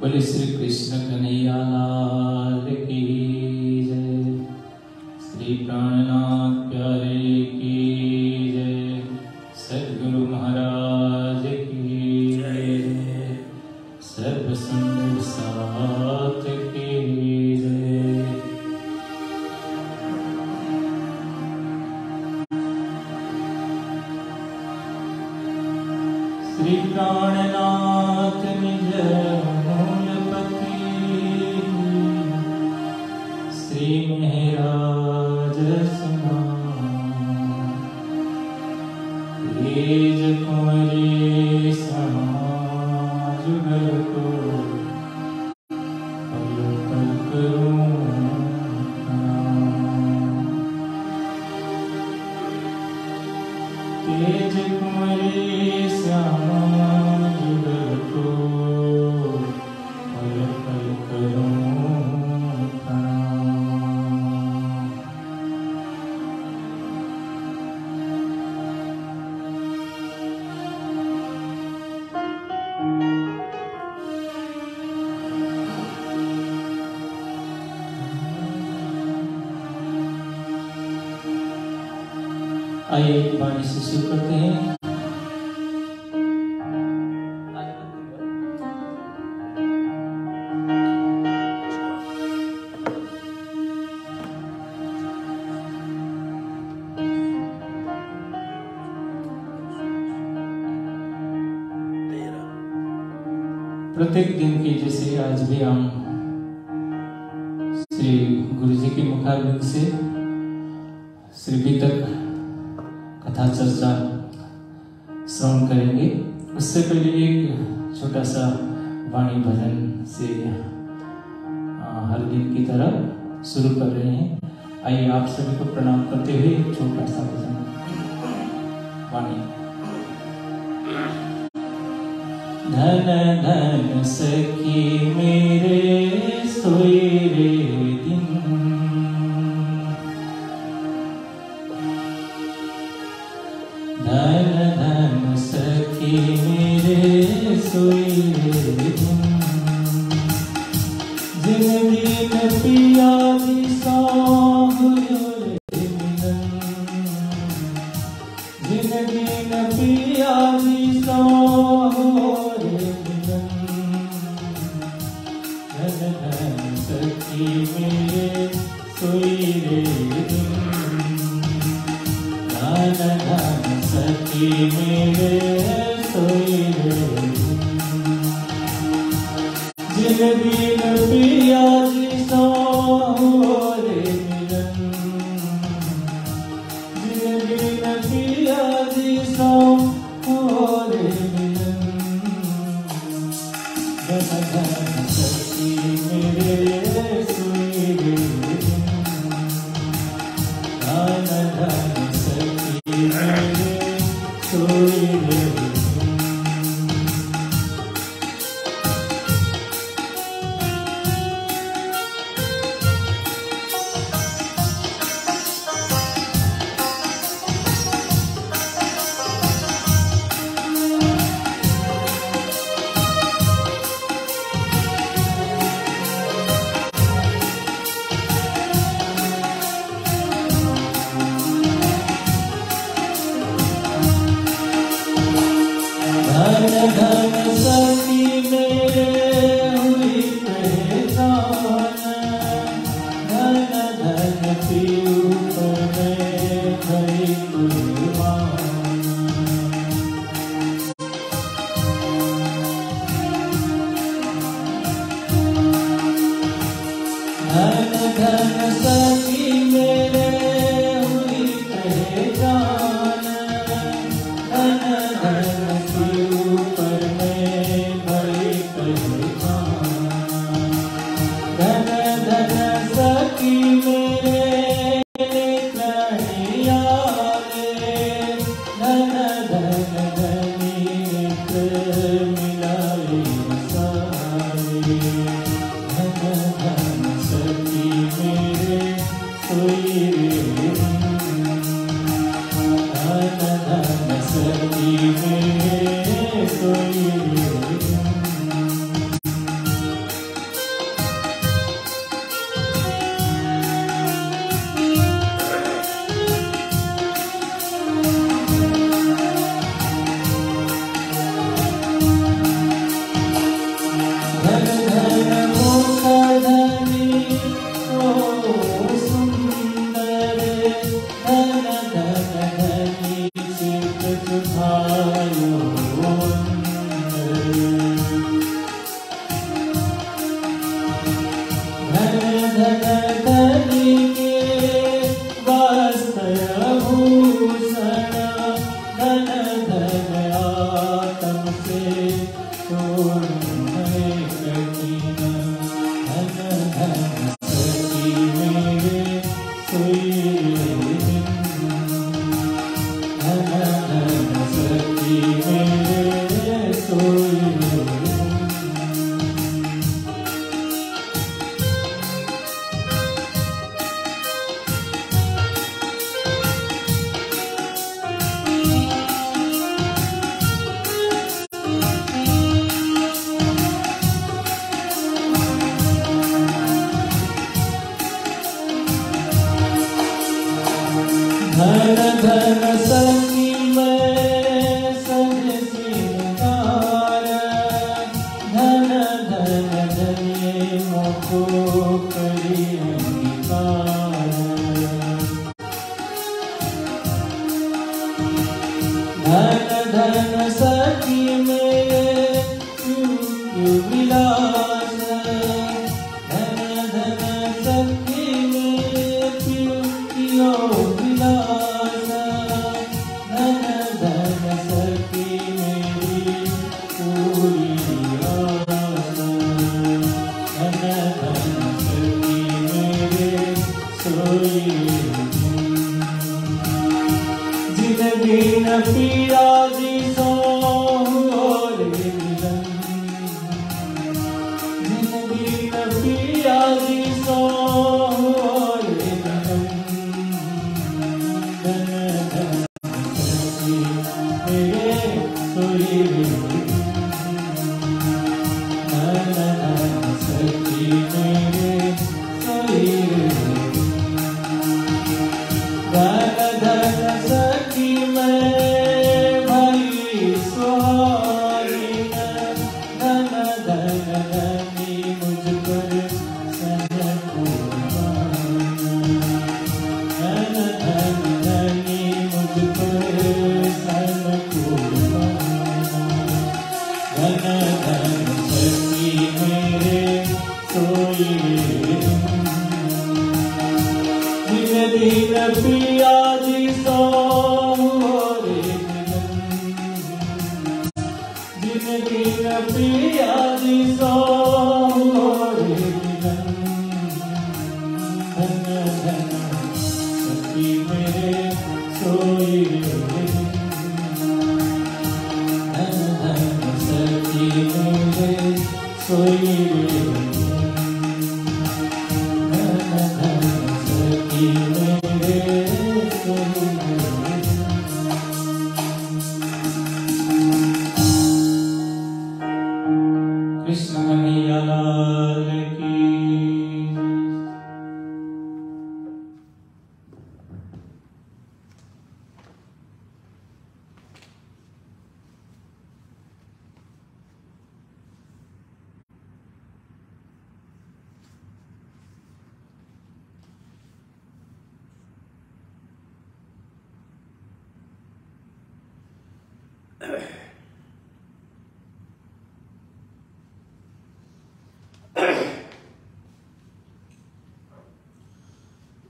बोले श्री कृष्ण कन्हैया लाल की जय। श्री प्राणनाथ प्यारे की जय। सद्गुरु महाराज की जय। सर्व सुंदर साथ की जय। श्री प्राणनाथ निज श्री महराज तेज कुंवरे समाजुगल को पल पल करूं तेज कुंवरे समाजुगल को पल पल करूं। आइए वाणी से शुरू करते हैं। प्रत्येक दिन की जैसे आज भी हम श्री गुरु जी के मुखारविंद से श्री बी तक कथा चर्चा श्रवण करेंगे। उससे पहले एक छोटा सा वाणी भजन से हर दिन की तरह शुरू कर रहे हैं। आइए आप सभी को प्रणाम करते हुए एक छोटा सा भजन वाणी। धन धन सखी मेरे सोए रे दिन, धन धन सखी मेरे सोए रे दिन। जिन दिन पिया दिशा हुए मिलन, जिन दिन पिया दिशा हुए मिलन। धन धन सखी मेरे सोए रे दिन, धन धन सखी मेरे सोए रे दिन। जिन दिन पिया दिशा हुए मिलन, जिन दिन पिया दिशा हुए मिलन। धन धन सखी मेरे सोए रे दिन, धन धन सखी मेरे सोए रे दिन। धन धन सखी मेरे हुई पहचान, धन धन पीऊ पर मैं भई कुर्बान। धन धन सखी मेरे हुई पहचान, धन धन पीऊ पर मैं भई पहचान। धन धन सखी मेरे कन्हैया रे, धन धन धनिक मिलाए सारे। धन धन सखी मेरे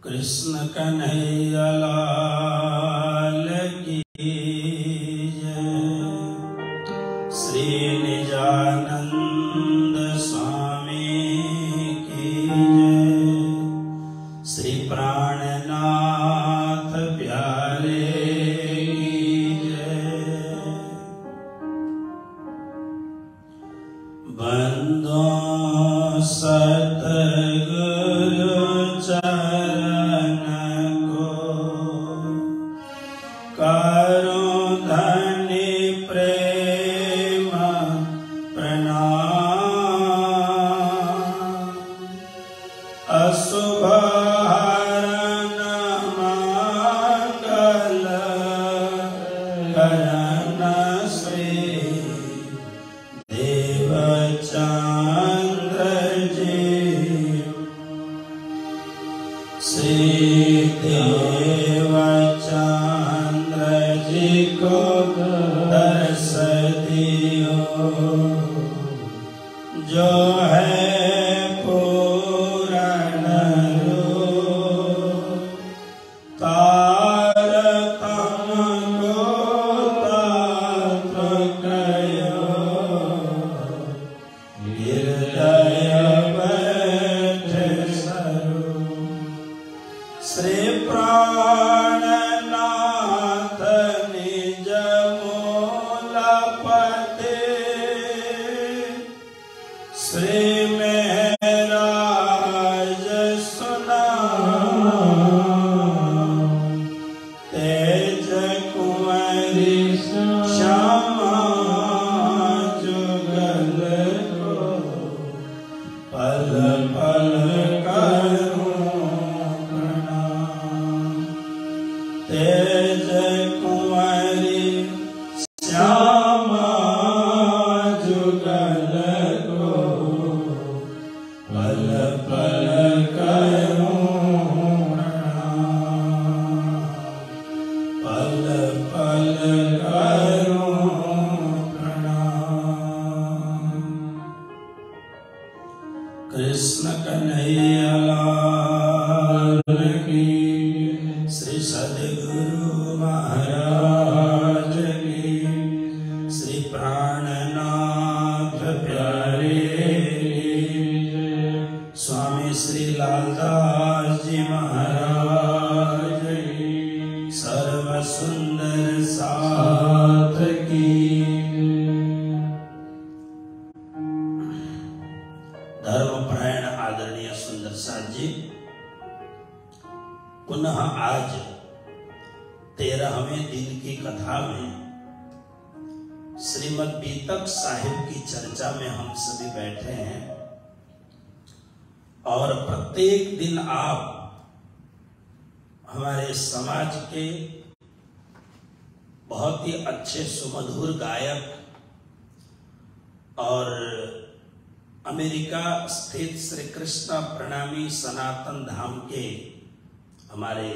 कृष्ण कन्हैया लाल की जय, श्री निजानंद स्वामी की जय, श्री प्राणनाथ प्यारे की जय। बंदो सतगुरु चरण को करो धन्य प्रेम प्रणाम। अशुभ हरण मंगल करण श्री देवचंद्र जी, श्री देवचंद्र जी को दर्श दियो, जो है पूर्ण रूप तारतम को तात्र कयो। श्री महराज सुना तेज कुंवरी श्यामा जुगल को पल पल करूं प्रणाम। तेज कुंवरी श्यामा जुगल को पल पल करूं प्रणाम। पल पल करूं प्रणाम। कृष्ण कन्हैया लाल की, श्री सद्गुरु महाराज की, श्री प्राणनाथ प्यारे की, स्वामी श्री लालदास जी महाराज की, सर्व सुंदर साथ की। धर्मपरायण आदरणीय सुंदर साथ जी, पुनः आज 13वें दिन की कथा में श्रीमद् बीतक साहिब की चर्चा में हम सभी बैठे हैं और प्रत्येक दिन आप हमारे समाज के बहुत ही अच्छे सुमधुर गायक और अमेरिका स्थित श्री कृष्ण प्रणामी सनातन धाम के हमारे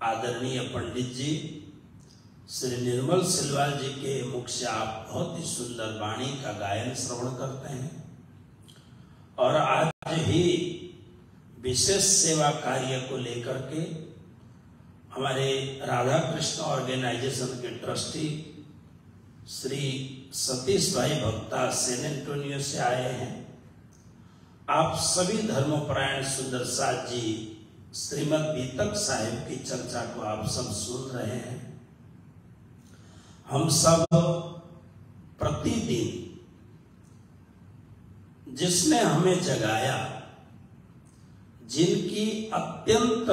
आदरणीय पंडित जी श्री निर्मल सिलवाल जी के मुख से आप बहुत ही सुंदर वाणी का गायन श्रवण करते हैं और आज ही विशेष सेवा कार्य को लेकर के हमारे राधा कृष्ण ऑर्गेनाइजेशन के ट्रस्टी श्री सतीश भाई भक्ता सैन एंटोनियो से आए हैं। आप सभी धर्मपरायण सुंदर साथ जी श्रीमद् बीतक साहिब की चर्चा को आप सब सुन रहे हैं। हम सब प्रतिदिन जिसने हमें जगाया, जिनकी अत्यंत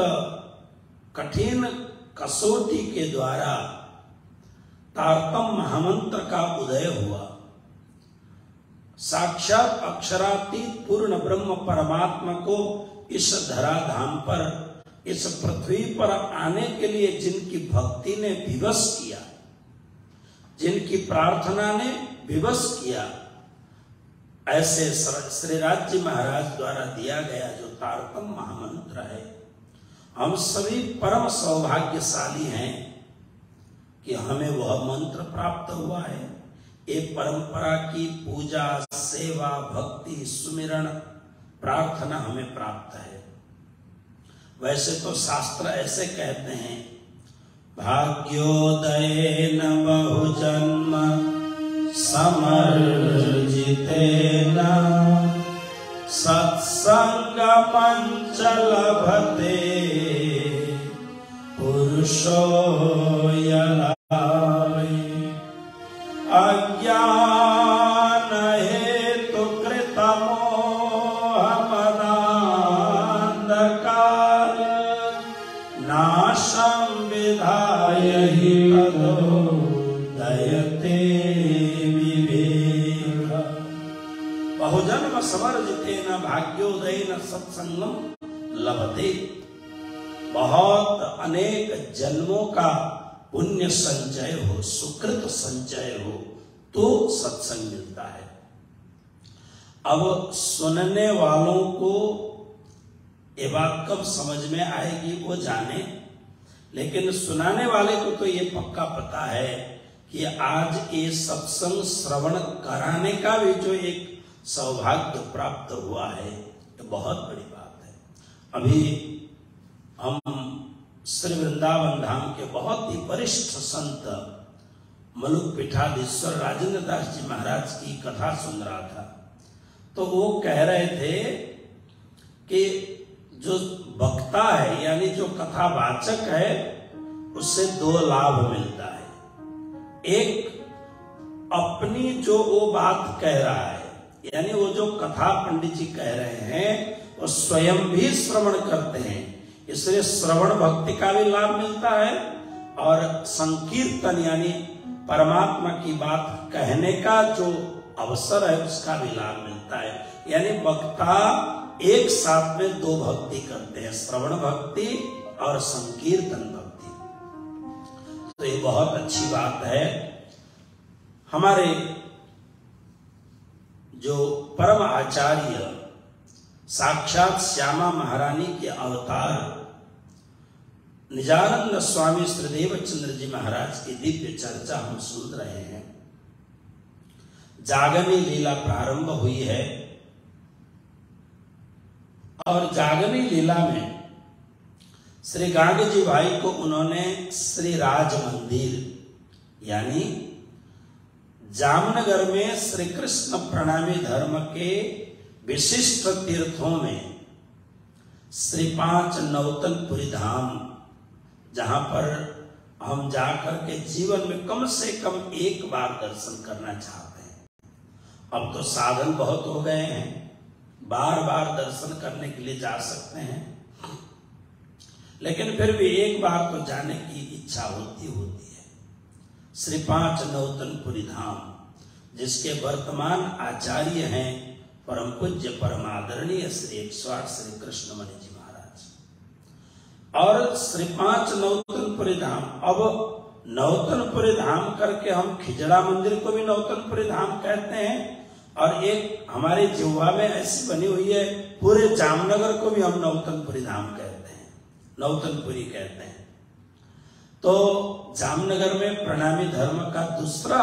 कठिन कसौटी के द्वारा तारतम्य महामंत्र का उदय हुआ, साक्षात अक्षरातीत पूर्ण ब्रह्म परमात्मा को इस धराधाम पर, इस पृथ्वी पर आने के लिए जिनकी भक्ति ने विवश किया, जिनकी प्रार्थना ने विवश किया, ऐसे श्री राज्य महाराज द्वारा दिया गया जो तारतम्य महामंत्र है, हम सभी परम सौभाग्यशाली हैं कि हमें वह मंत्र प्राप्त हुआ है। ये परंपरा की पूजा, सेवा, भक्ति, सुमिरण, प्रार्थना हमें प्राप्त है। वैसे तो शास्त्र ऐसे कहते हैं, भाग्योदयेन बहुजन्म समर्जितेन सत्संगमञ्च लभते पुरुषो यलाय। अज्ञान हेतु कृतमोहमदान्धकार नाशं विधाय हि ततो दयते विवेक। बहुजन्म समर्जितेन भाग्योदयेन सत्संगम लभते। बहुत अनेक जन्मों का पुण्य संचय हो, सुकृत संचय हो तो सत्संग मिलता है। अब सुनने वालों को ये बात कब समझ में आएगी वो जाने, लेकिन सुनाने वाले को तो ये पक्का पता है कि आज ये सत्संग श्रवण कराने का भी जो एक सौभाग्य प्राप्त हुआ है, ये बहुत बड़ी बात है। अभी हम श्री वृंदावन धाम के बहुत ही वरिष्ठ संत मलुक पीठाधीश्वर राजेंद्र दास जी महाराज की कथा सुन रहा था, तो वो कह रहे थे कि जो वक्ता है यानी जो कथावाचक है उससे दो लाभ मिलता है। एक, अपनी जो वो बात कह रहा है यानी वो जो कथा पंडित जी कह रहे हैं वो स्वयं भी श्रवण करते हैं, इसलिए श्रवण भक्ति का भी लाभ मिलता है और संकीर्तन यानी परमात्मा की बात कहने का जो अवसर है उसका भी लाभ मिलता है। यानी वक्ता एक साथ में दो भक्ति करते हैं, श्रवण भक्ति और संकीर्तन भक्ति। तो ये बहुत अच्छी बात है। हमारे जो परम आचार्य साक्षात श्यामा महारानी के अवतार निजानंद स्वामी श्रीदेव चंद्र जी महाराज की दिव्य चर्चा हम सुन रहे हैं। जागनी लीला प्रारंभ हुई है और जागनी लीला में श्री गांग जी भाई को उन्होंने श्री राज मंदिर यानी जामनगर में श्री कृष्ण प्रणामी धर्म के विशिष्ट तीर्थों में श्री 5 नौतनपुरी धाम, जहां पर हम जाकर के जीवन में कम से कम एक बार दर्शन करना चाहते हैं। अब तो साधन बहुत हो गए हैं, बार बार दर्शन करने के लिए जा सकते हैं, लेकिन फिर भी एक बार तो जाने की इच्छा होती है। श्री 5 नौतनपुरी धाम, जिसके वर्तमान आचार्य हैं परम पूज्य परम आदरणीय श्री 108 श्री कृष्णमणि जी महाराज, और श्री 5 नौतनपुरी धाम। अब नौतनपुरी धाम करके हम खिजड़ा मंदिर को भी नौतनपुरी धाम कहते हैं, और एक हमारे जिह्वा में ऐसी बनी हुई है, पूरे जामनगर को भी हम नौतनपुरी धाम कहते हैं, नौतनपुरी कहते हैं। तो जामनगर में प्रणामी धर्म का दूसरा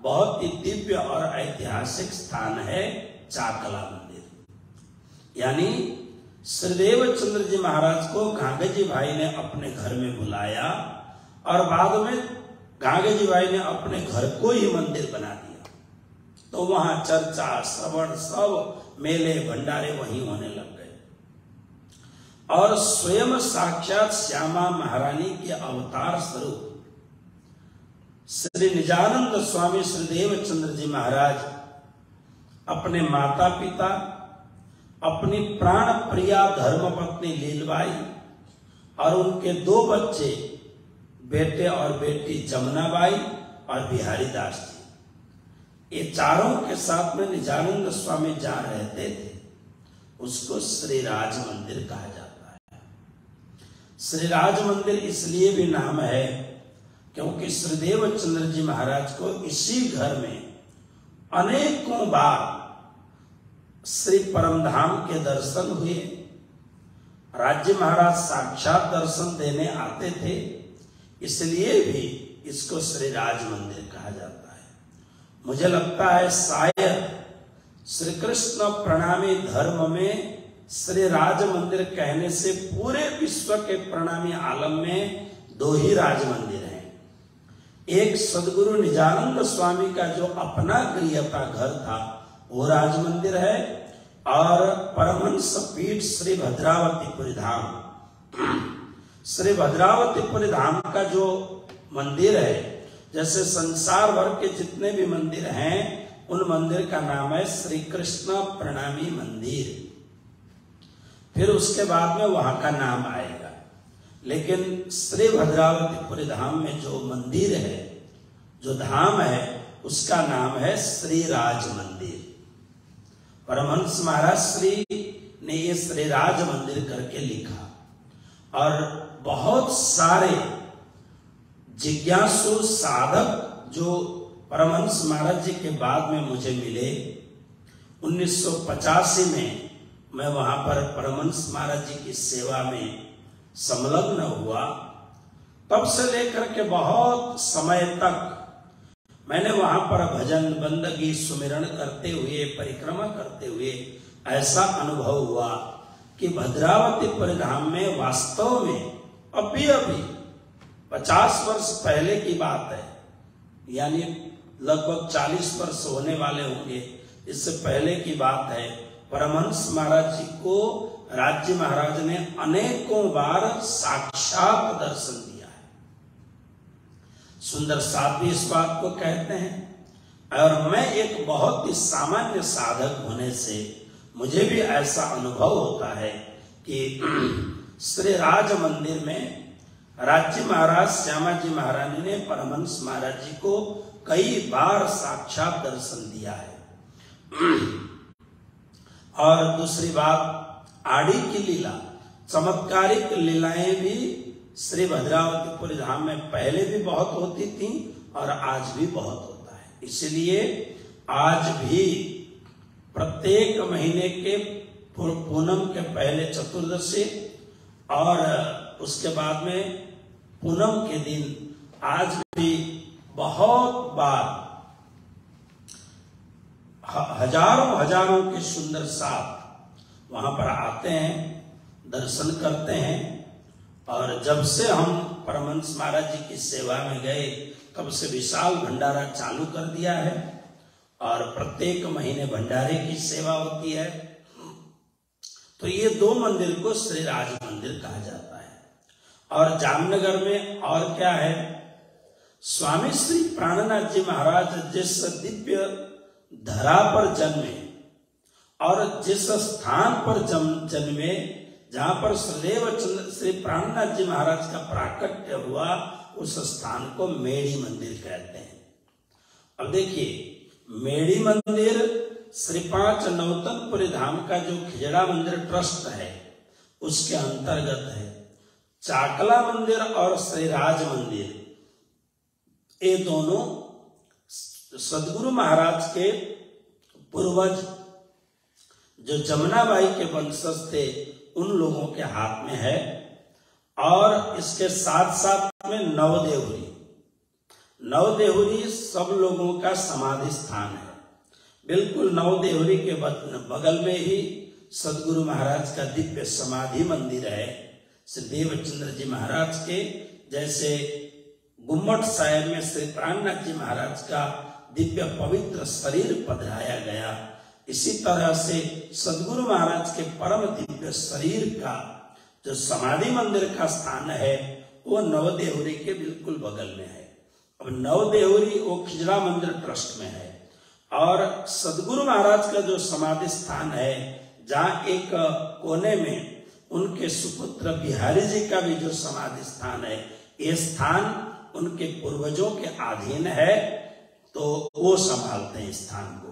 बहुत ही दिव्य और ऐतिहासिक स्थान है चाकला मंदिर। यानी श्रीदेव चंद्र जी महाराज को गांगे जी भाई ने अपने घर में बुलाया और बाद में गांगे जी भाई ने अपने घर को ही मंदिर बना दिया। तो वहां चर्चा श्रवण सब मेले भंडारे वहीं होने लग गए, और स्वयं साक्षात श्यामा महारानी के अवतार स्वरूप श्री निजानंद स्वामी श्रीदेव चंद्र जी महाराज अपने माता पिता, अपनी प्राण प्रिया धर्मपत्नी लीलबाई और उनके 2 बच्चे, बेटे और बेटी जमुनाबाई और बिहारी दास जी, ये चारों के साथ में निजानंद स्वामी जहाँ रहते थे उसको श्री राज मंदिर कहा जाता है। श्री राज मंदिर इसलिए भी नाम है क्योंकि श्रीदेव चंद्र जी महाराज को इसी घर में अनेकों बार श्री परमधाम के दर्शन हुए। राज्य महाराज साक्षात दर्शन देने आते थे, इसलिए भी इसको श्री राज मंदिर कहा जाता है। मुझे लगता है शायद श्री कृष्ण प्रणामी धर्म में श्री राज मंदिर कहने से पूरे विश्व के प्रणामी आलम में 2 ही राज मंदिर हैं। एक सदगुरु निजानंद स्वामी का जो अपना गृह का घर था वो राज मंदिर है, और परमहंस पीठ श्री भद्रावतीपुरी धाम, श्री भद्रावतीपुरी धाम का जो मंदिर है, जैसे संसार भर के जितने भी मंदिर हैं उन मंदिर का नाम है श्री कृष्ण प्रणामी मंदिर। फिर उसके बाद में वहां का नाम आएगा, लेकिन श्री भद्रावतीपुरी धाम में जो मंदिर है, जो धाम है, उसका नाम है श्री राज मंदिर। परमहंस महाराज श्री ने ये श्री राज मंदिर करके लिखा, और बहुत सारे जिज्ञासु साधक जो परमहंस महाराज जी के बाद में मुझे मिले, 1985 में मैं वहां पर परमहंस महाराज जी की सेवा में संलग्न हुआ। तब से लेकर के बहुत समय तक मैंने वहां पर भजन बंदगी सुमिरन करते हुए, परिक्रमा करते हुए ऐसा अनुभव हुआ कि भद्रावतीपुर धाम में वास्तव में अभी 50 वर्ष पहले की बात है, यानी लगभग 40 वर्ष होने वाले होंगे, इससे पहले की बात है। परमहंस महाराज जी को राज्य महाराज ने अनेकों बार साक्षात दर्शन दिया है। सुंदर साथ भी इस बात को कहते हैं, और मैं एक बहुत ही सामान्य साधक होने से मुझे भी ऐसा अनुभव होता है कि श्री राज मंदिर में राज्य महाराज श्यामाजी महारानी ने परमहंस महाराज जी को कई बार साक्षात दर्शन दिया है। और दूसरी बात, आड़ी की लीला, चमत्कारिक लीलाएं भी श्री भद्रावतीपुर धाम में पहले भी बहुत होती थी और आज भी बहुत होता है। इसलिए आज भी प्रत्येक महीने के पूनम के पहले चतुर्दशी और उसके बाद में पूनम के दिन आज भी बहुत बार हजारों के सुंदर साथ वहां पर आते हैं, दर्शन करते हैं। और जब से हम परमहंस महाराज जी की सेवा में गए तब से विशाल भंडारा चालू कर दिया है और प्रत्येक महीने भंडारे की सेवा होती है। तो ये दो मंदिर को श्री राज मंदिर कहा जाता है। और जामनगर में और क्या है, स्वामी श्री प्राणनाथ जी महाराज जिस दिव्य धरा पर जन्मे और जिस स्थान पर जन्मे जहां पर सदैव श्री प्राणनाथ जी महाराज का प्राकट्य हुआ, उस स्थान को मेड़ी मंदिर कहते हैं। अब देखिए, मेड़ी मंदिर श्री 5 नौतनपुरी धाम का जो खिजड़ा मंदिर ट्रस्ट है उसके अंतर्गत है। चाकला मंदिर और श्री राज मंदिर ये दोनों सदगुरु महाराज के पूर्वज जो जमुनाबाई के वंशज थे उन लोगों के हाथ में है। और इसके साथ साथ में नवदेहुरी सब लोगों का समाधि स्थान है। बिल्कुल नवदेहुरी के बगल में ही सदगुरु महाराज का दिव्य समाधि मंदिर है। श्री देवचंद्र जी महाराज के जैसे गुम्मट साहिब में श्री प्राणनाथ जी महाराज का दिव्य पवित्र शरीर पधराया गया, इसी तरह से सदगुरु महाराज के परम दिव्य शरीर का जो समाधि मंदिर का स्थान है वो नवदेहुरी के बिल्कुल बगल में है। अब नवदेहुरी वो खिजड़ा मंदिर ट्रस्ट में है और सदगुरु महाराज का जो समाधि स्थान है, जहाँ एक कोने में उनके सुपुत्र बिहारी जी का भी जो समाधि स्थान है, ये स्थान उनके पूर्वजों के अधीन है, तो वो संभालते हैं स्थान को।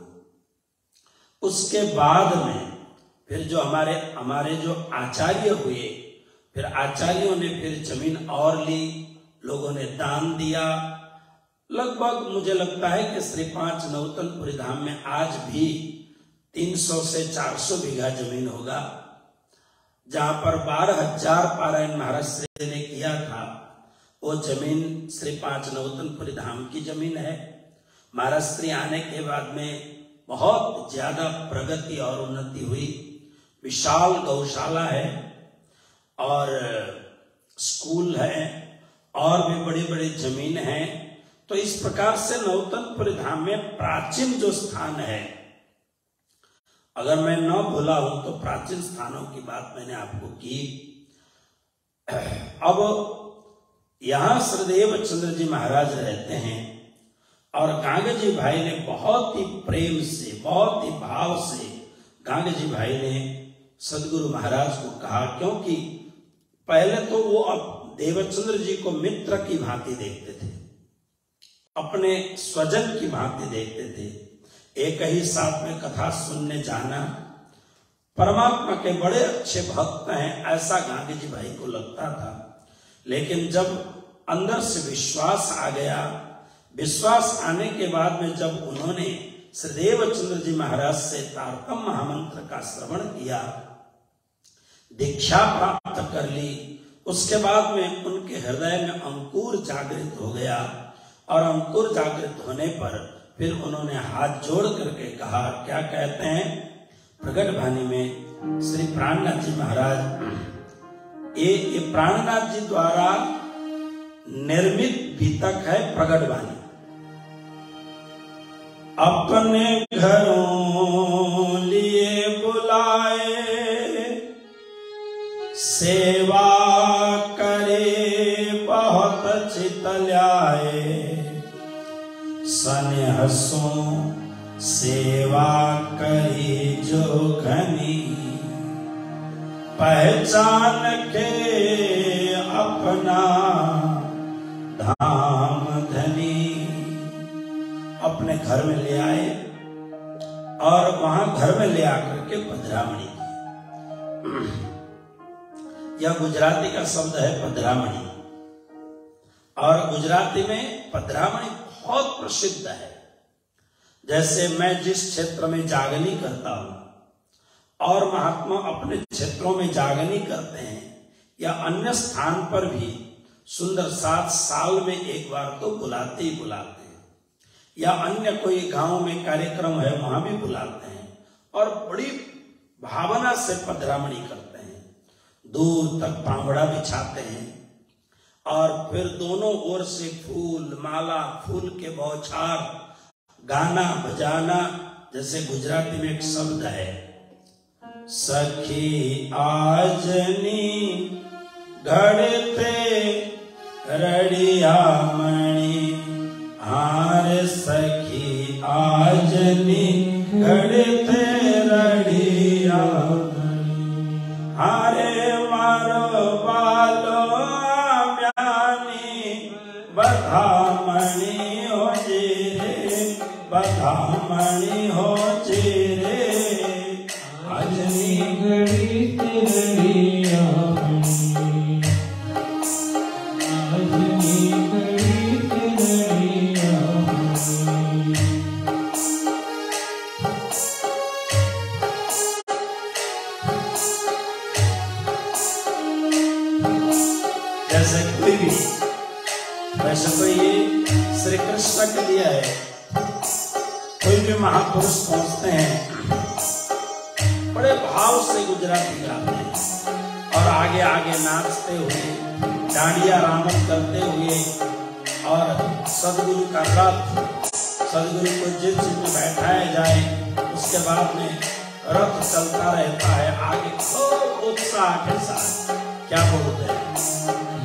उसके बाद में फिर जो हमारे जो आचार्य हुए, फिर आचार्यों ने फिर जमीन और ली, लोगों ने दान दिया। लगभग मुझे लगता है कि श्री 5 नौतनपुरी धाम में आज भी 300 से 400 बीघा जमीन होगा। जहां पर 12,000 पारायण महाराज श्री ने किया था, वो जमीन श्री 5 नौतनपुरी धाम की जमीन है। महाराज श्री आने के बाद में बहुत ज्यादा प्रगति और उन्नति हुई। विशाल गौशाला है और स्कूल है और भी बड़ी बड़ी जमीन है। तो इस प्रकार से नौतनपुरी धाम में प्राचीन जो स्थान है, अगर मैं न भूला हूं तो प्राचीन स्थानों की बात मैंने आपको की। अब यहां श्रीदेव चंद्र जी महाराज रहते हैं और गांगे जी भाई ने बहुत ही प्रेम से, बहुत ही भाव से गांगे जी भाई ने सदगुरु महाराज को कहा, क्योंकि पहले तो वो अब देवचंद्र जी को मित्र की भांति देखते थे, अपने स्वजन की भांति देखते थे। एक ही साथ में कथा सुनने जाना, परमात्मा के बड़े अच्छे भक्त हैं ऐसा गांधी जी भाई को लगता था। लेकिन जब अंदर से विश्वास आ गया, विश्वास आने के बाद में जब उन्होंने श्रीदेव चंद्र जी महाराज से तारतम महामंत्र का श्रवण किया, दीक्षा प्राप्त कर ली, उसके बाद में उनके हृदय में अंकुर जागृत हो गया और अंकुर जागृत होने पर फिर उन्होंने हाथ जोड़ करके कहा, क्या कहते हैं प्रगट वाणी में श्री प्राणनाथ जी महाराज, ये प्राणनाथ जी द्वारा निर्मित भीतक है प्रगट वाणी। अपने घरों लिए बुलाए, सेवा करे बहुत चित ल्याए, सनेह हंसो सेवा करी जो घनी, पहचान के अपना धाम धनी। अपने घर में ले आए और वहां घर में ले आकर के पधरामणी की। यह गुजराती का शब्द है पधरामणी, और गुजराती में पधरामणी बहुत प्रसिद्ध है। जैसे मैं जिस क्षेत्र में जागनी करता हूं और महात्मा अपने क्षेत्रों में जागनी करते हैं, या अन्य स्थान पर भी सुंदर 7 साल में एक बार तो बुलाते ही बुलाते हैं, या अन्य कोई गांव में कार्यक्रम है वहां भी बुलाते हैं और बड़ी भावना से पधरामणी करते हैं। दूर तक पांवड़ा बिछाते हैं और फिर दोनों ओर से फूल माला, फूल के बौछार, गाना बजाना। जैसे गुजराती में एक शब्द है, सखी आजनी घड़ते रड़िया मणि, हार सखी आजनी घड़ते रड़िया मणि, हारे मारो बालो म्यानी बधामणि हो जेरे, बधामणि हो जेरे, आजनी घड़ी तेरिया मणि, आजनी घड़ी तेरिया मणि। जैसे कोई भी, वैसे तो ये श्री कृष्ण के लिए है। कोई भी महापुरुष पहुंचते हैं, बड़े भाव से गुजराती गाते हैं और आगे आगे नाचते हुए, डांडिया रामन करते हुए, और सदगुरु का रथ, सदगुरु को जिस में बैठाया जाए उसके बाद में रथ चलता रहता है आगे खूब उत्साह के साथ। क्या बोलते हैं?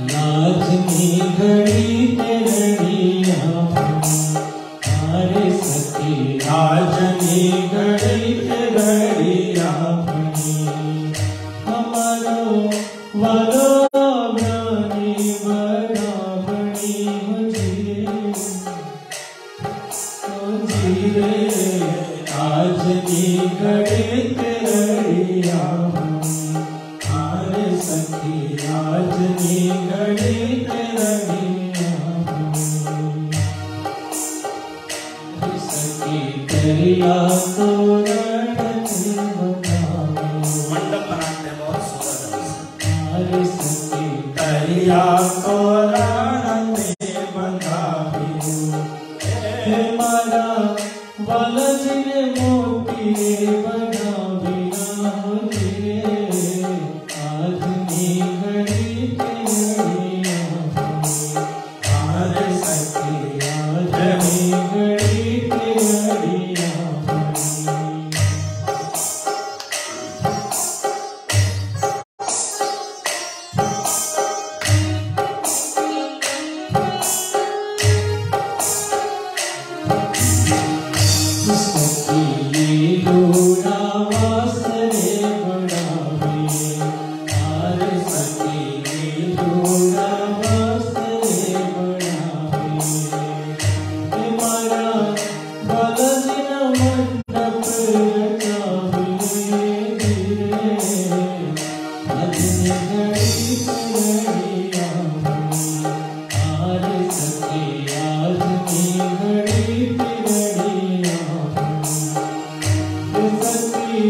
लाजनी घड़ी तेरिया मणि, हारे सखी लाजनी घड़ी तेरिया मणि, हमारो वालो ब्रानी बराबरी हो जीरे, आजनी घड़ी तेरिया मणि, हारे सखी आजनी घड़ी तेरिया मणि, सखी तेरिया तोरण बनावे। मंडप बनाते हैं बहुत सुंदर से। हारे सखी तेरिया तोरण बनावे, हे मारा बालाजी ने मोती बनावी हो जीरे, आजनी घड़ी तेरिया मणि, हारे सखी आजनी घड़ी तेरिया मणि। सखी लोरा वासरे बढ़ावे, हारे सखी लोरा वासरे बढ़ावे, हे मारा बालाजी ना मंडप रचावे धीरे, आजनी घड़ी तेरिया मणि, हारे सखी आजनी घड़ी तेरिया मणि, सखी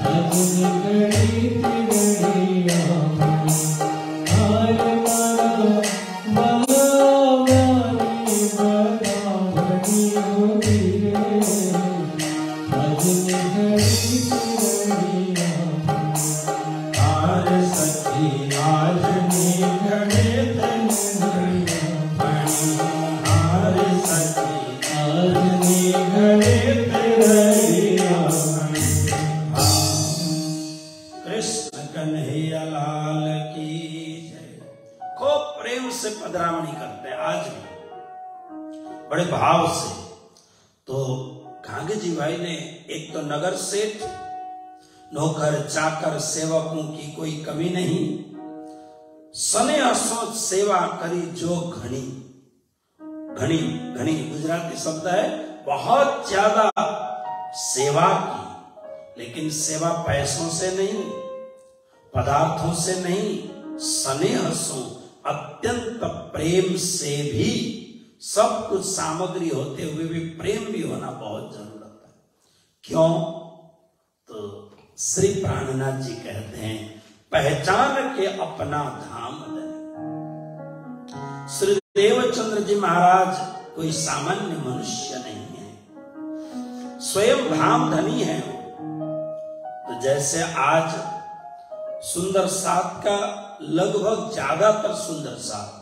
आजनी घड़ी तेरिया मणि, हारे मारा बालो ब्रानी बराबरी हो जीरे, आजनी घड़ी तेरिया मणि, हारे सखी आजनी घड़ी तेरिया मणि, हारे सखी आजनी घड़ी तेरिया मणि। कृष्ण कन्हैया लाल की जय। खूब प्रेम से पधरामणी करते हैं आज भी, बड़े भाव से। जी भाई ने एक तो नगर सेठ, नौकर चाकर सेवकों की कोई कमी नहीं, सने असोच सेवा करी जो घनी। घनी घनी गुजराती शब्द है, बहुत ज्यादा सेवा की, लेकिन सेवा पैसों से नहीं, पदार्थों से नहीं, स्नेह से, अत्यंत प्रेम से भी। सब कुछ सामग्री होते हुए भी प्रेम भी होना बहुत जरूरत है। क्यों? तो श्री प्राणनाथ जी कहते हैं, पहचान के अपना धाम धनी। श्री देवचंद्र जी महाराज कोई सामान्य मनुष्य नहीं है, स्वयं धाम धनी है। तो जैसे आज सुंदर सात का लगभग ज्यादातर सुंदर सात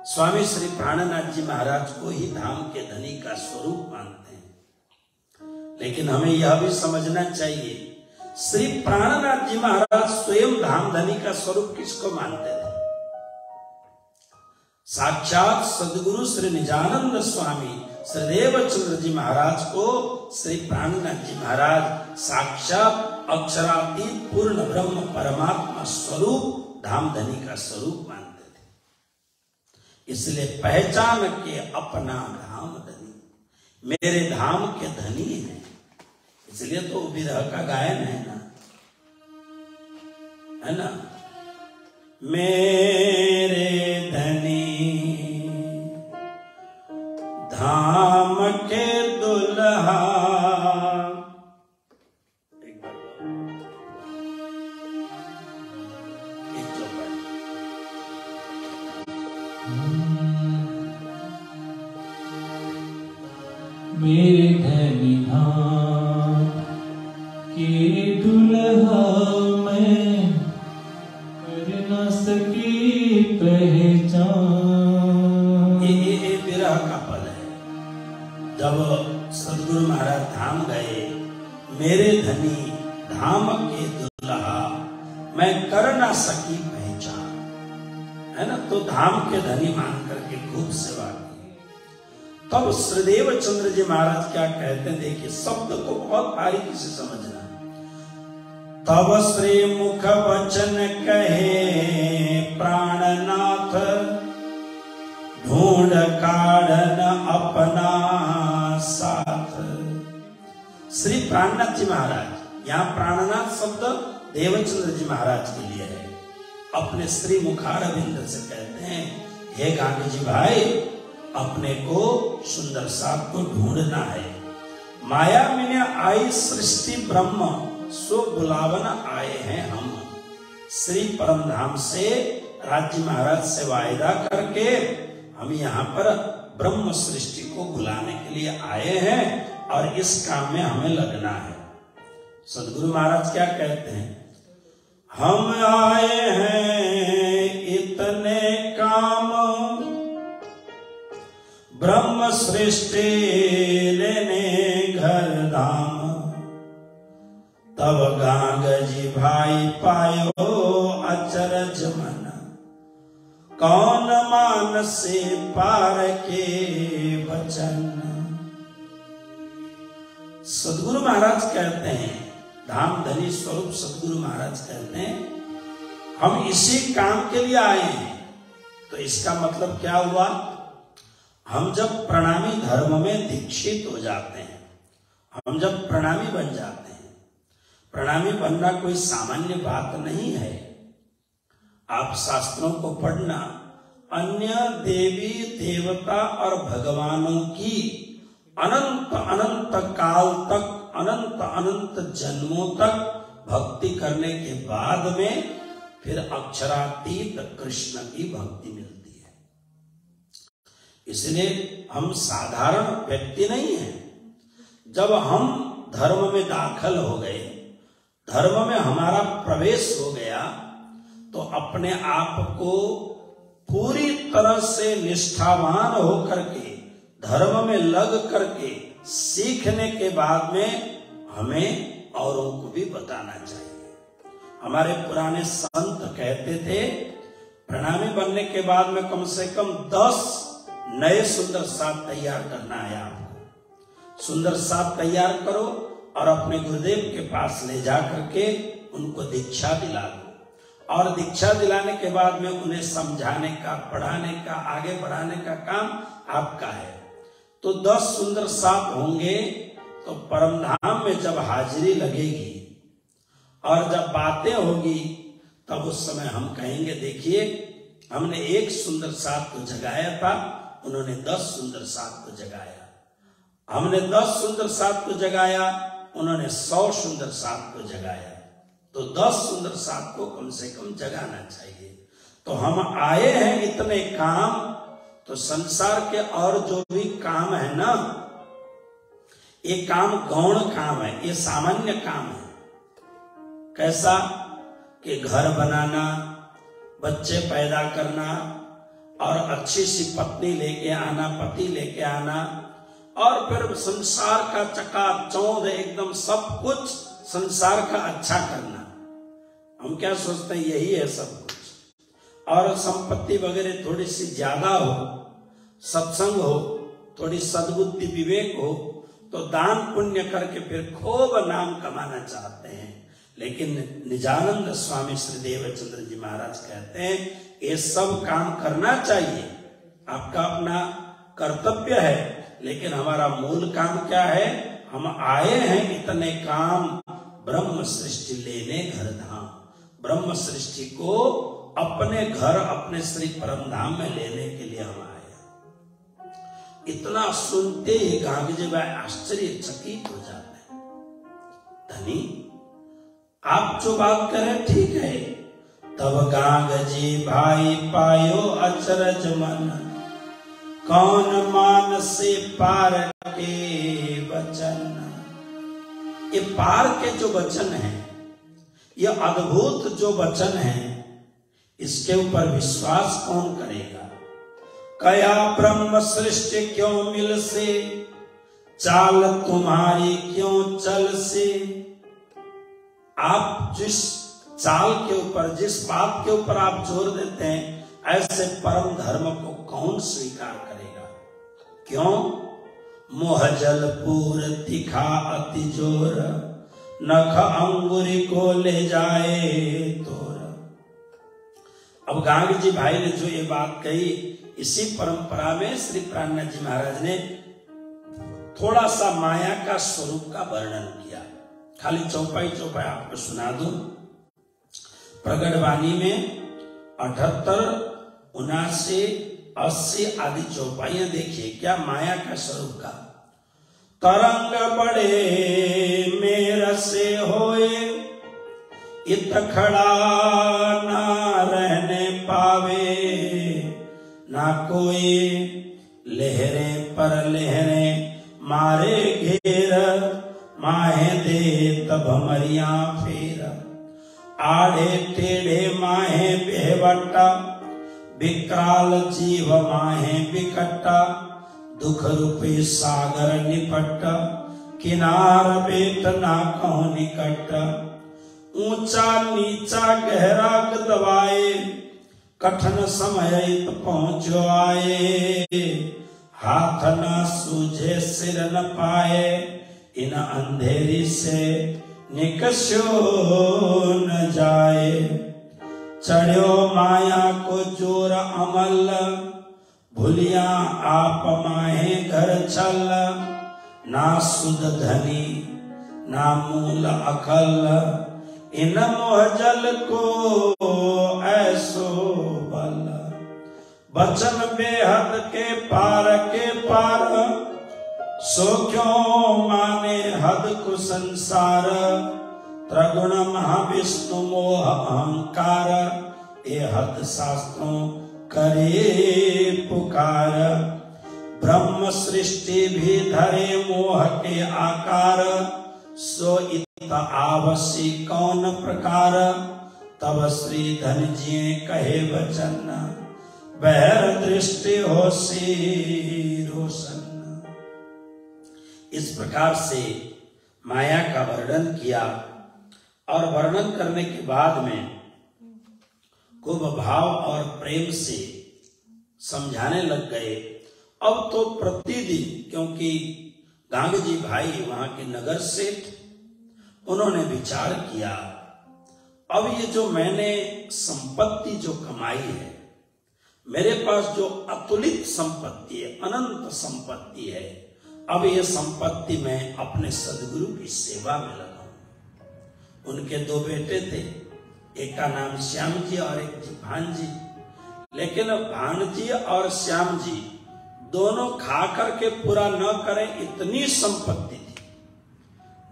स्वामी श्री प्राणनाथ जी महाराज को ही धाम के धनी का स्वरूप मानते हैं। लेकिन हमें यह भी समझना चाहिए, श्री प्राणनाथ जी महाराज स्वयं धाम धनी का स्वरूप किसको मानते थे? साक्षात सद्गुरु श्री निजानंद स्वामी श्री देवचंद्र जी महाराज को श्री प्राणनाथ जी महाराज साक्षात अक्षरातीत पूर्ण ब्रह्म परमात्मा स्वरूप धाम धनी का स्वरूप मानते थे। इसलिए पहचान के अपना धाम धनी, मेरे धाम के धनी है। इसलिए तो विरह का गायन है ना, मेरे धनी धाम के दुल्हा। मेरे धनी धाम के दुल्हा, मैं कर न सकी पहचान। ये विरह का पल है। जब सद्गुरु महाराज धाम गए, मेरे धनी धाम के दुल्हा, मैं कर न सकी पहचान, है ना। तो धाम के धनी मान करके खूब सेवा की। तब श्रीदेव चंद्र जी महाराज क्या कहते हैं, देखिए शब्द को बहुत बारीकी से समझना। तब श्री मुख वचन कहे प्राणनाथ, ढूंढ काढ़न अपना साथ। श्री प्राणनाथ जी महाराज, यहाँ प्राणनाथ शब्द देवचंद्र जी महाराज के लिए है। अपने श्री मुखारविंद से कहते हैं, हे गांधी जी भाई, अपने को सुंदर साथ को ढूंढना है। माया में आई सृष्टि ब्रह्म, सो बुलावन आए हैं हम। श्री परम धाम से राज्य महाराज से वायदा करके हम यहाँ पर ब्रह्म सृष्टि को बुलाने के लिए आए हैं और इस काम में हमें लगना है। सद्गुरु महाराज क्या कहते हैं, हम आए हैं इतने काम, ब्रह्म सृष्टि लेने घर धाम। तब गांग जी भाई पायो अचरज मन, कौन मान से पार के वचन। सद्गुरु महाराज कहते हैं, धाम धनी स्वरूप सद्गुरु महाराज कहते हैं, हम इसी काम के लिए आए हैं। तो इसका मतलब क्या हुआ, हम जब प्रणामी धर्म में दीक्षित हो जाते हैं, हम जब प्रणामी बन जाते हैं, प्रणामी बनना कोई सामान्य बात नहीं है। आप शास्त्रों को पढ़ना, अन्य देवी देवता और भगवानों की अनंत अनंत काल तक, अनंत अनंत जन्मों तक भक्ति करने के बाद में फिर अक्षरातीत कृष्ण की भक्ति मिलती है। इसलिए हम साधारण व्यक्ति नहीं हैं। जब हम धर्म में दाखिल हो गए, धर्म में हमारा प्रवेश हो गया, तो अपने आप को पूरी तरह से निष्ठावान होकर के, धर्म में लग करके सीखने के बाद में हमें औरों को भी बताना चाहिए। हमारे पुराने संत कहते थे, प्रणामी बनने के बाद में कम से कम 10 नए सुंदर साथ तैयार करना है आपको। सुंदर साप तैयार करो और अपने गुरुदेव के पास ले जा करके उनको दीक्षा दिला दो। और दीक्षा दिलाने के बाद में उन्हें समझाने का, पढ़ाने का, आगे बढ़ाने का काम आपका है। तो 10 सुंदर साप होंगे तो परमधाम में जब हाजिरी लगेगी और जब बातें होगी तब उस समय हम कहेंगे देखिए हमने एक सुंदर साप को जगाया था, उन्होंने 10 सुंदर साप को जगाया। हमने 10 सुंदर साप को जगाया, उन्होंने 100 सुंदर साप को जगाया। तो 10 सुंदर साप को कम से कम जगाना चाहिए। तो हम आए हैं इतने काम, तो संसार के और जो भी काम है ना, ये काम गौण काम है, ये सामान्य काम है। कैसा कि घर बनाना, बच्चे पैदा करना और अच्छी सी पत्नी लेके आना, पति लेके आना, और फिर संसार का चकाचौंध एकदम सब कुछ संसार का अच्छा करना। हम क्या सोचते हैं यही है सब कुछ। और संपत्ति वगैरह थोड़ी सी ज्यादा हो, सत्संग हो, थोड़ी सद्बुद्धि विवेक हो, तो दान पुण्य करके फिर खूब नाम कमाना चाहते हैं। लेकिन निजानंद स्वामी श्री देवचंद्र जी महाराज कहते हैं ये सब काम करना चाहिए, आपका अपना कर्तव्य है, लेकिन हमारा मूल काम क्या है? हम आए हैं इतने काम ब्रह्म सृष्टि लेने घर धाम, ब्रह्म सृष्टि को अपने घर, अपने श्री परमधाम में लेने के लिए हम आए हैं। इतना सुनते ही गांधी जी भाई आश्चर्यचकित हो जाते हैं। धनी आप जो बात करें ठीक है। तब गांग जी भाई पायो अचरज मन, कौन मान से पार के वचन। ये पार के जो वचन है, ये अद्भुत जो वचन है, इसके ऊपर विश्वास कौन करेगा? कया ब्रह्म सृष्टि क्यों मिल से, चाल तुम्हारी क्यों चल से। आप जिस चाल के ऊपर, जिस बात के ऊपर आप जोर देते हैं, ऐसे परम धर्म को कौन स्वीकार करेगा? क्यों? मोह जल पूर दिखा अति जोर, नख अंगुरी को ले जाए तोर। अब गांधी जी भाई ने जो ये बात कही, इसी परंपरा में श्री प्राणनाथ जी महाराज ने थोड़ा सा माया का स्वरूप का वर्णन किया। खाली चौपाई आपको सुना दूं। प्रगट वाणी में 78, 79, 80 आदि चौपाइयां देखिए क्या माया का स्वरूप का। तरंग बड़े मेर से होए, इत खड़ा ना रहने पावे, ना कोई लहरें पर लहरें मारे घेर, माहे दे तब मरिया फेर। आड़े टेढ़े माहे बेवट्टा, विकराल जीव माहे विकट्टा, दुख रूपी सागर निपट, किनार बेट ना कहूं निकट। ऊंचा नीचा गहरा दबाए, कठिन समय पहुंचो आए। हाथ न सूझे सिर न पाए, इन अंधेरी से निकस्यो न जाए। चढ़ो माया को जोर अमल, भूलिया आप माहे घर छल। ना सुध धनी ना मूल अकल, इन मोह जल को ऐसो बल। वचन बेहद के पार, सो क्यों माने हद को संसार। त्रिगुण महाविष्णु मोह अहंकार, ए हद शास्त्रों करे पुकार। ब्रह्म सृष्टि भी धरे मोह के आकार, सो इत आवश्य कौन प्रकार। तब श्री धन जी कहे वचन, बहर दृष्टि हो सी रोशन। इस प्रकार से माया का वर्णन किया और वर्णन करने के बाद में खूब भाव और प्रेम से समझाने लग गए। अब तो प्रतिदिन, क्योंकि गांगजी भाई वहां के नगर सेठ, उन्होंने विचार किया, अब ये जो मैंने संपत्ति जो कमाई है, मेरे पास जो अतुलित संपत्ति है, अनंत संपत्ति है, अब ये संपत्ति मैं अपने सदगुरु की सेवा में लगाऊं। उनके दो बेटे थे, एक का नाम श्याम जी और एक जी भांजी। लेकिन भांजी और श्याम जी दोनों खा करके पूरा न करें, इतनी संपत्ति थी।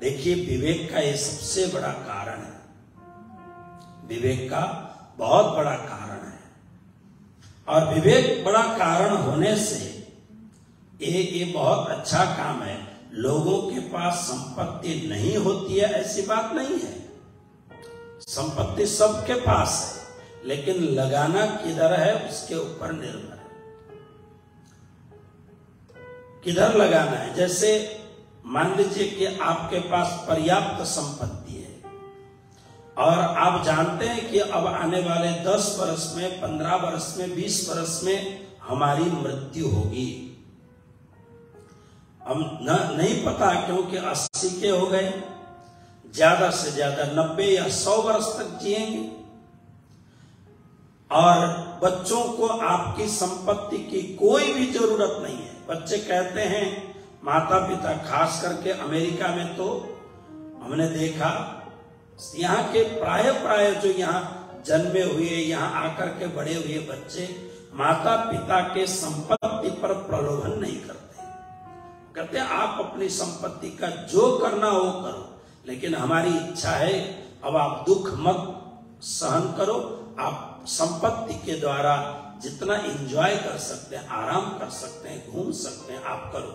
देखिए, विवेक का ये सबसे बड़ा कारण है, विवेक का बहुत बड़ा कारण है। और विवेक बड़ा कारण होने से ये बहुत अच्छा काम है। लोगों के पास संपत्ति नहीं होती है ऐसी बात नहीं है, संपत्ति सबके पास है, लेकिन लगाना किधर है उसके ऊपर निर्भर है, किधर लगाना है। जैसे मान लीजिए कि आपके पास पर्याप्त संपत्ति है और आप जानते हैं कि अब आने वाले 10 वर्ष में, 15 वर्ष में, 20 वर्ष में हमारी मृत्यु होगी। हम नहीं पता, क्योंकि 80 के हो गए, ज्यादा से ज्यादा 90 या 100 वर्ष तक जिएंगे। और बच्चों को आपकी संपत्ति की कोई भी जरूरत नहीं है। बच्चे कहते हैं, माता पिता, खास करके अमेरिका में तो हमने देखा, यहाँ के प्राय जो यहाँ जन्मे हुए, यहाँ आकर के बड़े हुए बच्चे माता पिता के संपत्ति पर प्रलोभन नहीं करते। कहते हैं आप अपनी संपत्ति का जो करना हो करो, लेकिन हमारी इच्छा है अब आप दुख मत सहन करो, आप संपत्ति के द्वारा जितना एंजॉय कर सकते हैं, आराम कर सकते हैं, घूम सकते हैं, आप करो।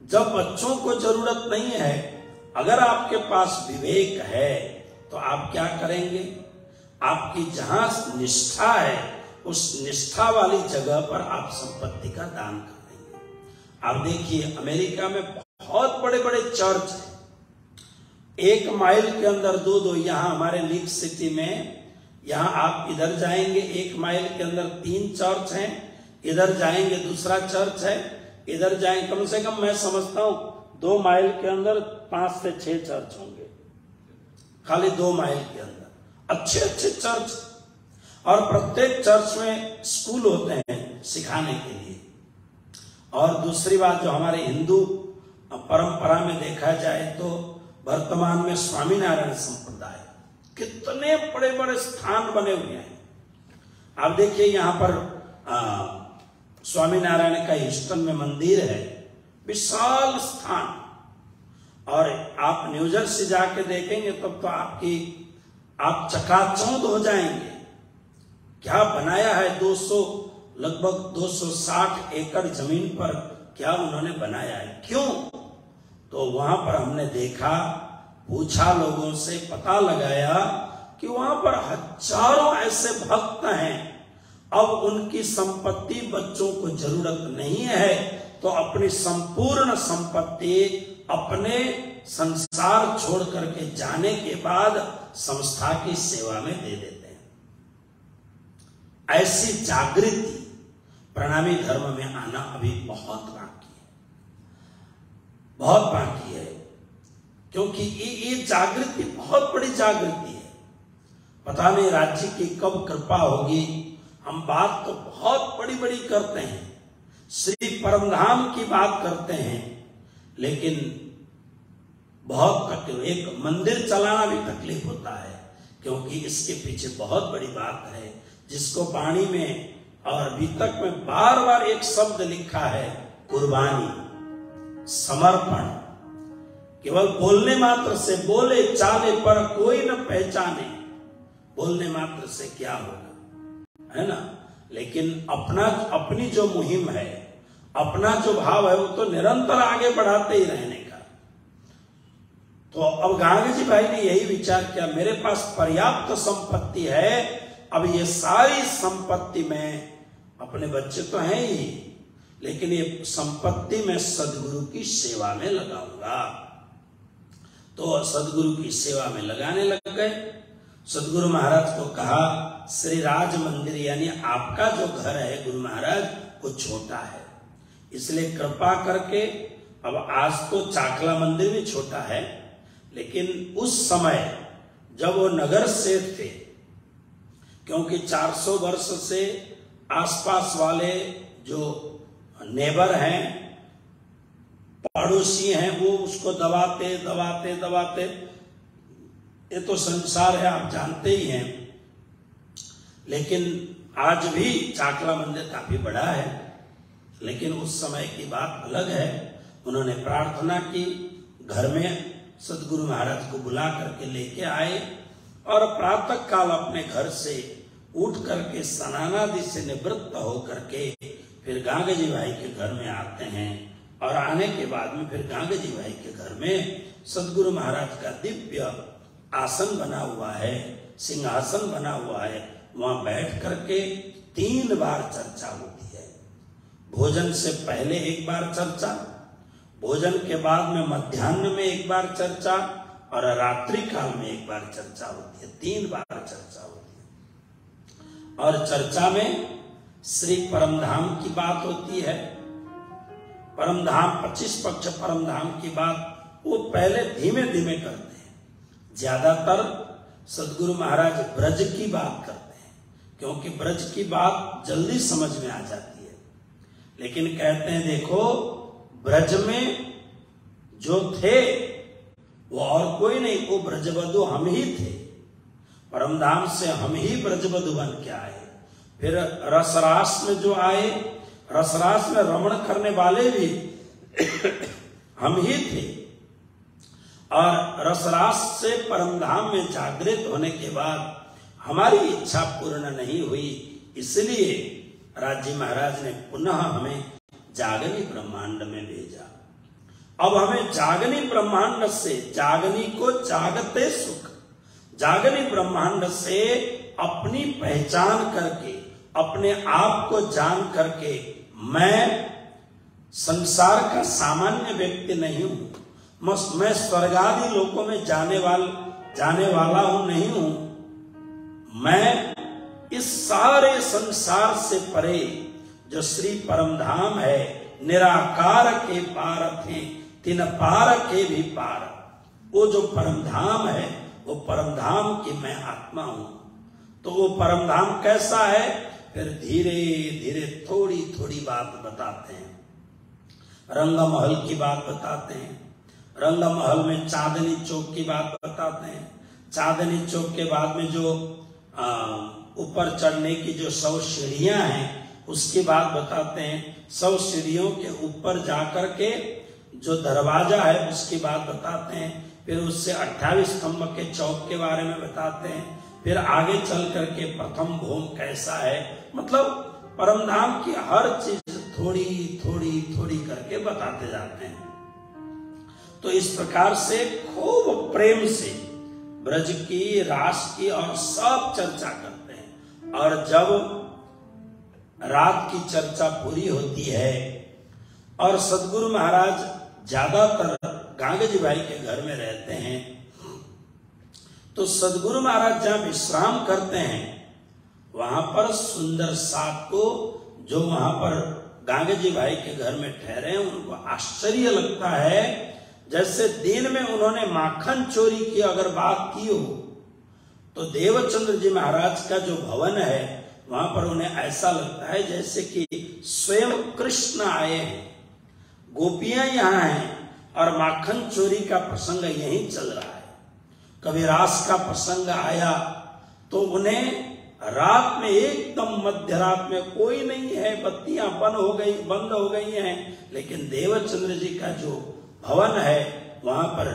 जब बच्चों को जरूरत नहीं है, अगर आपके पास विवेक है तो आप क्या करेंगे? आपकी जहां निष्ठा है, उस निष्ठा वाली जगह पर आप संपत्ति का दान करेंगे। आप देखिए, अमेरिका में बहुत बड़े बड़े चर्च हैं, 1 माइल के अंदर 2-2। यहाँ हमारे लीग सिटी में, यहाँ आप इधर जाएंगे 1 माइल के अंदर 3 चर्च हैं, इधर जाएंगे दूसरा चर्च है, इधर जाएंगे, कम से कम मैं समझता हूं 2 माइल के अंदर 5 से 6 चर्च होंगे, खाली 2 माइल के अंदर अच्छे अच्छे चर्च। और प्रत्येक चर्च में स्कूल होते हैं सिखाने के लिए। और दूसरी बात, जो हमारे हिंदू परंपरा में देखा जाए तो वर्तमान में स्वामीनारायण संप्रदाय, कितने बड़े बड़े स्थान बने हुए हैं। आप देखिए, यहाँ पर स्वामीनारायण का ह्यूस्टन में मंदिर है, विशाल स्थान। और आप न्यूजर्सी जाके देखेंगे तब तो आप चकाचौंध हो जाएंगे। क्या बनाया है, लगभग 260 एकड़ जमीन पर क्या उन्होंने बनाया है। क्यों? तो वहां पर हमने देखा, पूछा लोगों से, पता लगाया कि वहां पर हजारों ऐसे भक्त हैं। अब उनकी संपत्ति, बच्चों को जरूरत नहीं है, तो अपनी संपूर्ण संपत्ति अपने संसार छोड़ करके जाने के बाद संस्था की सेवा में दे देते हैं। ऐसी जागृति प्रणामी धर्म में आना अभी बहुत बाकी है, बहुत बाकी है। क्योंकि ये जागृति बहुत बड़ी जागृति है। पता नहीं राज्य की कब कृपा होगी। हम बात तो बहुत बड़ी बड़ी करते हैं, श्री परमधाम की बात करते हैं, लेकिन बहुत तकलीफ, एक मंदिर चलाना भी तकलीफ होता है, क्योंकि इसके पीछे बहुत बड़ी बात है, जिसको वाणी में और वितक में बार बार एक शब्द लिखा है, कुर्बानी, समर्पण। केवल बोलने मात्र से, बोले चाले पर कोई न पहचाने, बोलने मात्र से क्या होगा, है ना। लेकिन अपनी जो मुहिम है, अपना जो भाव है, वो तो निरंतर आगे बढ़ाते ही रहने का। तो अब गांधी जी भाई ने यही विचार किया, मेरे पास पर्याप्त संपत्ति है, अब ये सारी संपत्ति में, अपने बच्चे तो हैं ही, लेकिन ये संपत्ति में सदगुरु की सेवा में लगाऊंगा। तो सदगुरु की सेवा में लगाने लग गए। सदगुरु महाराज को कहा, श्री राज मंदिर यानी आपका जो घर है गुरु महाराज, वो छोटा है, इसलिए कृपा करके, अब आज तो चाकला मंदिर भी छोटा है, लेकिन उस समय जब वो नगर से थे, क्योंकि 400 वर्ष से आसपास वाले जो नेबर हैं, पड़ोसी हैं, वो उसको दबाते दबाते दबाते, ये तो संसार है, आप जानते ही हैं। लेकिन आज भी चाकला मंदिर काफी बड़ा है, लेकिन उस समय की बात अलग है। उन्होंने प्रार्थना की, घर में सदगुरु महाराज को बुला करके लेके आए और प्रातः काल अपने घर से उठ करके स्नानादि से निवृत्त होकर के फिर गांगे जी भाई के घर में आते हैं। और आने के बाद में फिर गांगे जी भाई के घर में सदगुरु महाराज का दिव्य आसन बना हुआ है, सिंहासन बना हुआ है, वहां बैठ करके 3 बार चर्चा होती है। भोजन से पहले 1 बार चर्चा, भोजन के बाद में मध्याह्न में 1 बार चर्चा और रात्रि काल में 1 बार चर्चा होती है। 3 बार चर्चा होती है। और चर्चा में श्री परमधाम की बात होती है। परमधाम 25 पक्ष परमधाम की बात वो पहले धीमे धीमे करते हैं। ज्यादातर सदगुरु महाराज ब्रज की बात करते हैं, क्योंकि ब्रज की बात जल्दी समझ में आ जाती है। लेकिन कहते हैं देखो, ब्रज में जो थे वो और कोई नहीं, वो ब्रजबधु हम ही थे। परमधाम से हम ही ब्रजबधु बन के आए। फिर रसरास में जो आए, रसरास में रमण करने वाले भी हम ही थे। और रसरास से परमधाम में जागृत होने के बाद हमारी इच्छा पूर्ण नहीं हुई, इसलिए राजी महाराज ने पुनः हमें जागनी ब्रह्मांड में भेजा। अब हमें जागनी ब्रह्मांड से, जागनी को जागते सुख, जागनी ब्रह्मांड से अपनी पहचान करके, अपने आप को जान करके, मैं संसार का सामान्य व्यक्ति नहीं हूं, मैं स्वर्गादि लोकों में जाने वाला हूं, नहीं हूं। मैं इस सारे संसार से परे जो श्री परमधाम है, निराकार के पार थे, तीन पार के भी पार, वो जो परमधाम है, वो परमधाम की मैं आत्मा हूं। तो वो परमधाम कैसा है, फिर धीरे धीरे थोड़ी थोड़ी बात बताते हैं। रंगा महल की बात बताते हैं, रंगा महल में चांदनी चौक की बात बताते हैं। चांदनी चौक के बाद में जो ऊपर चढ़ने की जो 100 सीढ़ियां हैं, उसकी बात बताते हैं। 100 सीढ़ियों के ऊपर जाकर के जो दरवाजा है, उसकी बात बताते हैं। फिर उससे 28 स्तंभ के चौक के बारे में बताते हैं। फिर आगे चल करके प्रथम भूम कैसा है, मतलब परमधाम की हर चीज थोड़ी थोड़ी थोड़ी करके बताते जाते हैं। तो इस प्रकार से खूब प्रेम से ब्रज की, रास की और सब चर्चा करते हैं। और जब रात की चर्चा पूरी होती है और सदगुरु महाराज ज्यादातर गांगे जी भाई के घर में रहते हैं, तो सदगुरु महाराज जहां विश्राम करते हैं, वहां पर सुंदर साथ को, जो वहां पर गांगे जी भाई के घर में ठहरे हैं, उनको आश्चर्य लगता है। जैसे दिन में उन्होंने माखन चोरी की अगर बात की हो, तो देवचंद्र जी महाराज का जो भवन है, वहां पर उन्हें ऐसा लगता है जैसे कि स्वयं कृष्ण आए हैं, गोपियां यहाँ हैं और माखन चोरी का प्रसंग यहीं चल रहा है। कभी रास का प्रसंग आया तो उन्हें रात में, एकदम मध्य रात में, कोई नहीं है, बत्तियां बंद हो गई हैं, लेकिन देवचंद्र जी का जो भवन है, वहां पर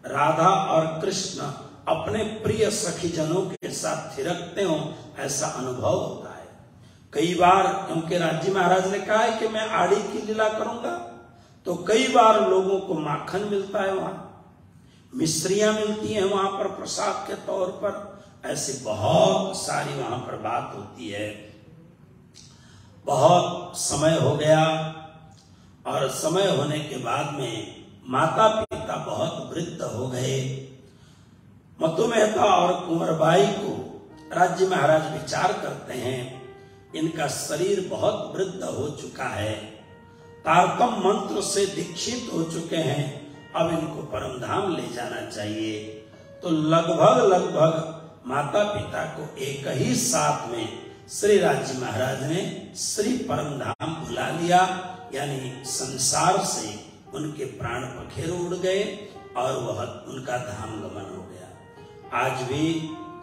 राधा और कृष्ण अपने प्रिय सखी जनों के साथ थिरकते हो, ऐसा अनुभव होता है। कई बार, क्योंकि राजी महाराज ने कहा है कि मैं आड़ी की लीला करूंगा, तो कई बार लोगों को माखन मिलता है, वहां मिश्रियां मिलती हैं वहां पर प्रसाद के तौर पर। ऐसी बहुत सारी वहां पर बात होती है। बहुत समय हो गया और समय होने के बाद में माता पिता बहुत वृद्ध हो गए। मतु मेहता और कुंवरबाई को राज्य महाराज विचार करते हैं, इनका शरीर बहुत वृद्ध हो चुका है, तारतम मंत्र से दीक्षित हो चुके हैं, अब इनको परम धाम ले जाना चाहिए। तो लगभग माता पिता को एक ही साथ में श्री राज जी महाराज ने श्री परम धाम बुला लिया, यानी संसार से उनके प्राण पखेरु उड़ गए और वह उनका धाम गमन हो गया। आज भी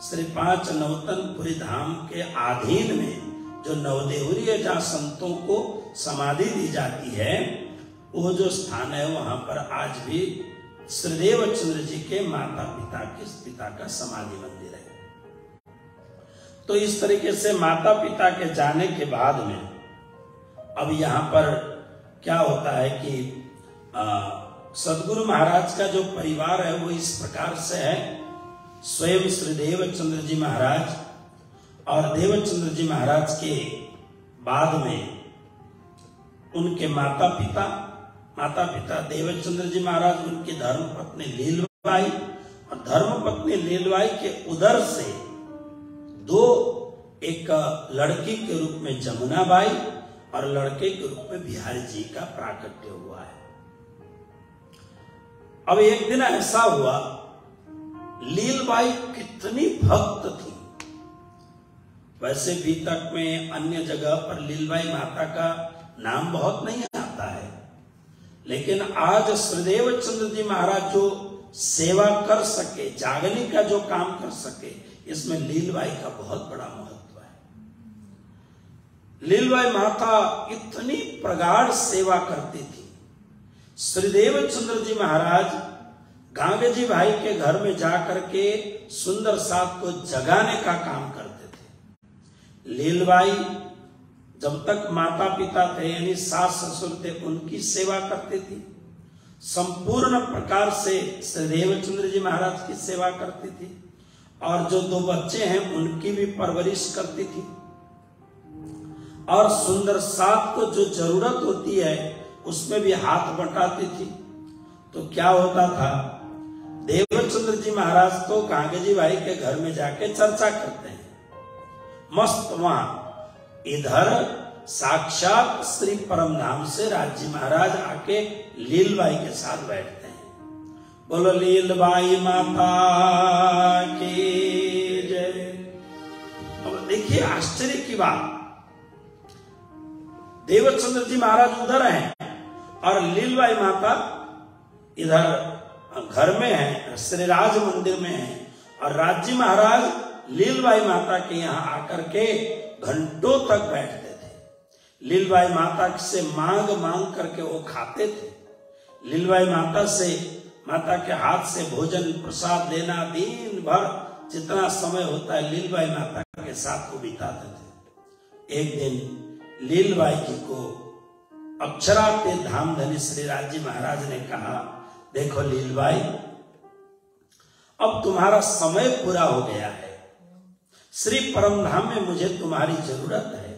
श्री पांच नवतनपुरी धाम के अधीन में जो नवदेवरीय जहाँ संतों को समाधि दी जाती है, वो जो स्थान है वहां पर आज भी श्रीदेव चंद्र जी के माता पिता का समाधि मंदिर है। तो इस तरीके से माता पिता के जाने के बाद में अब यहाँ पर क्या होता है कि सदगुरु महाराज का जो परिवार है वो इस प्रकार से है। स्वयं श्री देवचंद्र जी महाराज और देवचंद्र जी महाराज के बाद में उनके माता पिता देवचंद्र जी महाराज, उनकी धर्मपत्नी लीलबाई, और धर्मपत्नी लीलबाई के उदर से दो, एक लड़की के रूप में जमुनाबाई और लड़के के रूप में बिहारी जी का प्राकट्य हुआ है। अब एक दिन ऐसा हुआ, लीलबाई कितनी भक्त थी। वैसे भी तक में अन्य जगह पर लीलबाई माता का नाम बहुत नहीं आता है, लेकिन आज श्रीदेव चंद्र जी महाराज जो सेवा कर सके, जागने का जो काम कर सके, इसमें लीलबाई का बहुत बड़ा महत्व है। लीलबाई माता इतनी प्रगाढ़ सेवा करती थी। श्रीदेव चंद्र जी महाराज गांगे जी भाई के घर में जाकर के सुंदर साथ को जगाने का काम करते थे। लीलबाई जब तक माता पिता थे, यानी सास ससुर थे, उनकी सेवा करती थी। संपूर्ण प्रकार से श्रीदेव चंद्र जी महाराज की सेवा करती थी, और जो दो बच्चे हैं उनकी भी परवरिश करती थी, और सुंदर साथ को जो जरूरत होती है उसमें भी हाथ बटाती थी। तो क्या होता था, देवचंद्र जी महाराज तो गांगे जी भाई के घर में जाके चर्चा करते हैं मस्त वहां, इधर साक्षात श्री परमधाम से राजी महाराज आके लीलबाई के साथ बैठते हैं। बोलो लीलबाई माता की जय। अब देखिए आश्चर्य की बात, देवचंद्र जी महाराज उधर हैं और लीलबाई माता इधर घर में है, श्री राज मंदिर में है, और राजी महाराज लीलबाई माता के यहाँ आकर के घंटों तक बैठते थे। लीलबाई माता से मांग करके वो खाते थे। लीलबाई माता के हाथ से भोजन प्रसाद लेना, दिन भर जितना समय होता है लीलबाई माता के साथ को बिताते थे। एक दिन लीलबाई जी को अक्षरा के धामधनी श्री राजी महाराज ने कहा, देखो लीलबाई, अब तुम्हारा समय पूरा हो गया है, श्री परमधाम में मुझे तुम्हारी जरूरत है,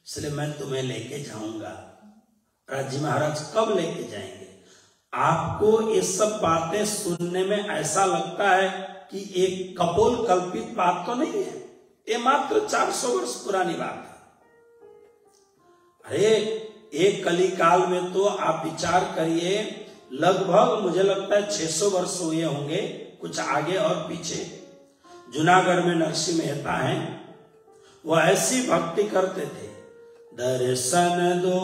इसलिए मैं तुम्हें लेके जाऊंगा। राजी महाराज कब लेके जाएंगे? आपको ये सब बातें सुनने में ऐसा लगता है कि एक कपोल कल्पित बात तो नहीं है, ये मात्र 400 वर्ष पुरानी बात है। अरे एक कली काल में तो आप विचार करिए, लगभग मुझे लगता है 600 वर्ष हुए होंगे, कुछ आगे और पीछे। जूनागढ़ में नरसिंह मेहता हैं, वो ऐसी भक्ति करते थे, दर्शन दो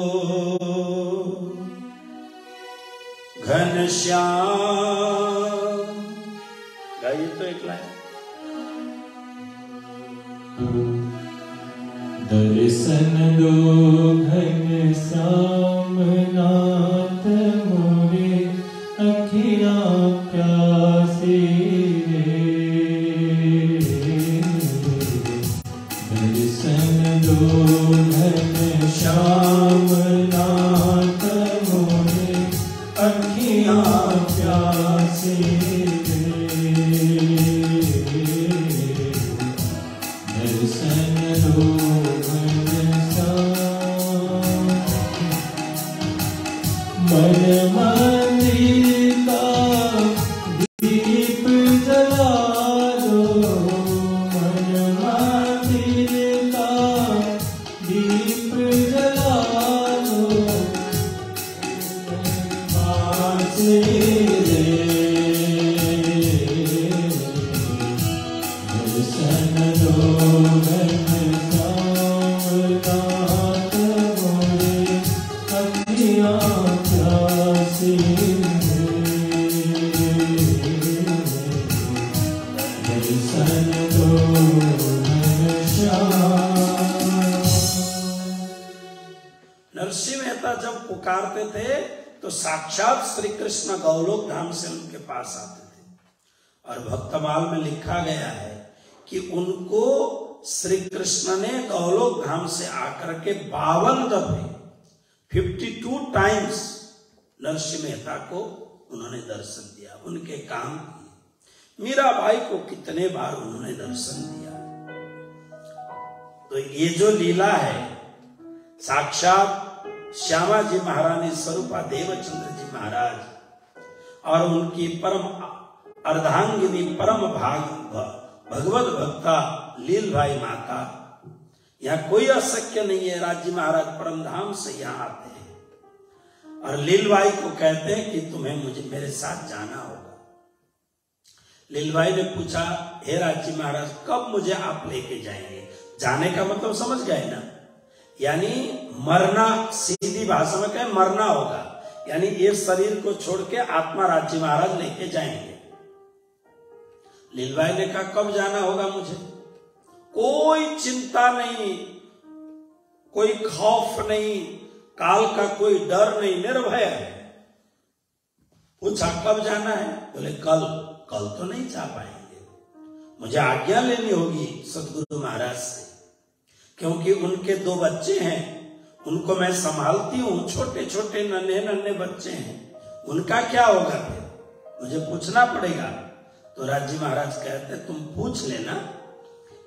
घनश्याम। गाइए तो एक लाइन। दर्शन दो घनश्याम नाथ मोरे, अखियाँ प्यासी रे। दर्शन दो घनश्याम नाथ मोरे, अखियाँ प्यासी रे। दर्शन दो मन मंदिर का दीप जला दो, मन मंदिर का दीप जला दो, पुकारते थे तो साक्षात श्री कृष्ण गौलोक धाम से उनके पास आते थे। और भक्तमाल में लिखा गया है कि उनको श्री कृष्ण ने गौलोक धाम से आकर के 52 दफे 52 टाइम्स नरसिंह मेहता को उन्होंने दर्शन दिया, उनके काम किए। मीराबाई को कितने बार उन्होंने दर्शन दिया। तो ये जो लीला है साक्षात श्यामा जी महारानी स्वरूपा देवचंद्र जी महाराज और उनकी परम अर्धांगिनी परम भगवत भक्ता लील भाई माता, यहाँ कोई अशक्य नहीं है। राज्य महाराज परमधाम से यहाँ आते हैं और लीलबाई को कहते हैं कि तुम्हें मुझे मेरे साथ जाना होगा। लीलबाई ने पूछा, हे राज्य महाराज कब मुझे आप लेके जाएंगे? जाने का मतलब समझ गए ना, यानी मरना, सीधी भाषा में कहें मरना होगा, यानी ये शरीर को छोड़ के आत्मा राज्य महाराज लेके जाएंगे। लीलबाई ने कहा कब जाना होगा मुझे? कोई चिंता नहीं, कोई खौफ नहीं, काल का कोई डर नहीं, निर्भय है। पूछा कब जाना है? बोले कल। कल तो नहीं जा पाएंगे, मुझे आज्ञा लेनी होगी सतगुरु महाराज से, क्योंकि उनके 2 बच्चे हैं, उनको मैं संभालती हूँ, छोटे छोटे नन्हे नन्हे बच्चे हैं, उनका क्या होगा? फिर मुझे पूछना पड़ेगा। तो राज्य महाराज कहते तुम पूछ लेना,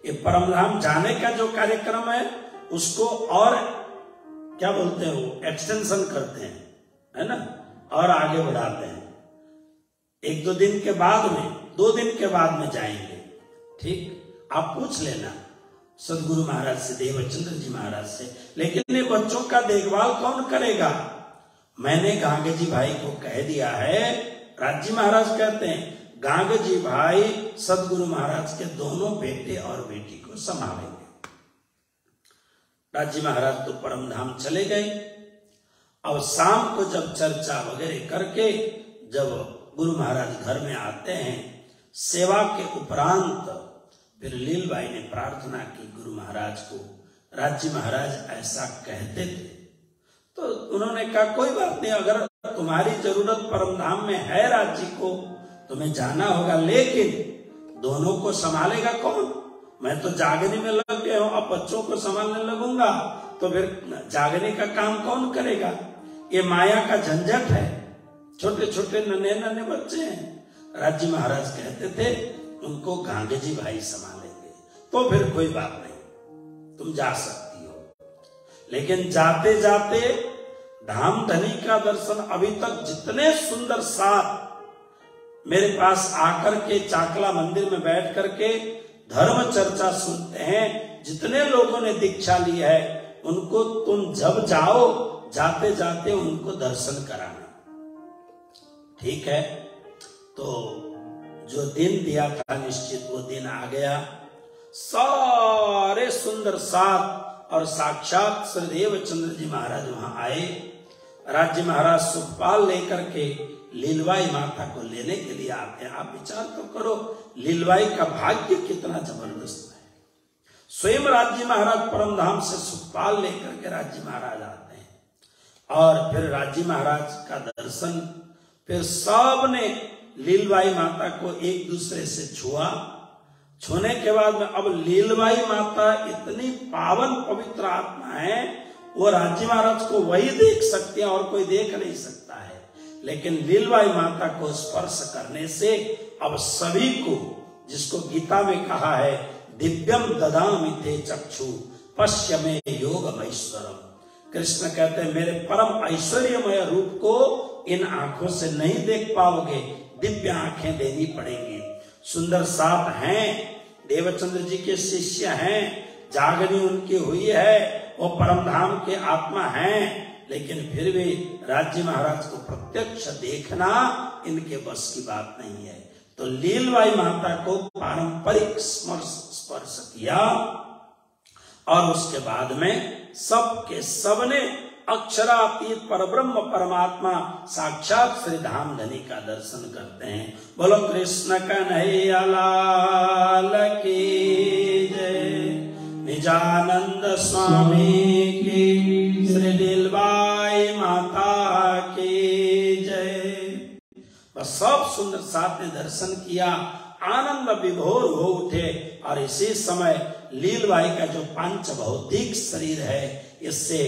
ये परमधाम जाने का जो कार्यक्रम है उसको और क्या बोलते हैं वो एक्सटेंशन करते हैं, है ना, और आगे बढ़ाते हैं। 1-2 दिन के बाद में, 2 दिन के बाद में जाएंगे। ठीक, आप पूछ लेना सदगुरु महाराज से, देवचंद्र जी महाराज से। लेकिन ये बच्चों का देखभाल कौन करेगा? मैंने गांगे जी भाई को कह दिया है। राज्य महाराज कहते हैं गांगे जी भाई सदगुरु महाराज के दोनों बेटे और बेटी को संभालेंगे। राज्य महाराज तो परमधाम चले गए। अब शाम को जब चर्चा वगैरह करके जब गुरु महाराज घर में आते हैं, सेवा के उपरांत फिर लीलबाई ने प्रार्थना की गुरु महाराज को, राज्य महाराज ऐसा कहते थे। तो उन्होंने कहा कोई बात नहीं, अगर तुम्हारी जरूरत परमधाम में है राज्य को, तुम्हें जाना होगा, लेकिन दोनों को संभालेगा कौन? मैं तो जागने में लग गया हूं, अब बच्चों को संभालने लगूंगा तो फिर जागने का काम कौन करेगा? ये माया का झंझट है, छोटे छोटे नन्हे नन्हे बच्चे हैं। राज्य महाराज कहते थे उनको गांगे जी भाई संभालेंगे, तो फिर कोई बात नहीं, तुम जा सकती हो। लेकिन जाते जाते धाम धनी का दर्शन, अभी तक जितने सुंदर साथ मेरे पास आकर के चाकला मंदिर में बैठ करके धर्म चर्चा सुनते हैं, जितने लोगों ने दीक्षा ली है, उनको तुम जब जाओ, जाते जाते उनको दर्शन कराना। ठीक है, तो जो दिन दिया था निश्चित वो दिन आ गया। सारे सुंदर साथ और साक्षात श्री देवचंद्र जी महाराज वहां आए। राज्य महाराज सुखपाल लेकर के लीलबाई माता को लेने के लिए आते हैं। आप विचार तो करो, लीलबाई का भाग्य कितना जबरदस्त है। स्वयं राज्य महाराज परमधाम से सुखपाल लेकर के राज्य महाराज आते हैं और फिर राज्य महाराज का दर्शन, फिर सबने लीलबाई माता को एक दूसरे से छुआ। छूने के बाद में अब लीलबाई माता इतनी पावन पवित्र आत्मा है, वो राज्य महाराज को वही देख सकते हैं और कोई देख नहीं सकता है। लेकिन लीलबाई माता को स्पर्श करने से अब सभी को, जिसको गीता में कहा है दिव्यम ददामि ते चक्षु पश्य में योगमैश्वरम, कृष्ण कहते हैं मेरे परम ऐश्वर्यमय रूप को इन आंखों से नहीं देख पाओगे, दिव्य आंखें देनी पड़ेंगी। सुंदर साथ हैं, देवचंद्र जी के शिष्य हैं, जागनी उनकी हुई है, वो परमधाम के आत्मा हैं, लेकिन फिर भी राज्य महाराज को प्रत्यक्ष देखना इनके बस की बात नहीं है। तो लीलबाई माता को पारंपरिक स्पर्श किया और उसके बाद में सबके सबने अक्षरातीत परब्रह्म परमात्मा साक्षात श्री धाम धनी का दर्शन करते हैं। बोलो कृष्ण कन्हैया लाल की जय, निजानंद स्वामी की, श्री लीलबाई माता सब सुंदर साथ ने दर्शन किया, आनंद विभोर हो उठे। और इसी समय लीलबाई का जो पांच भौतिक शरीर है, इससे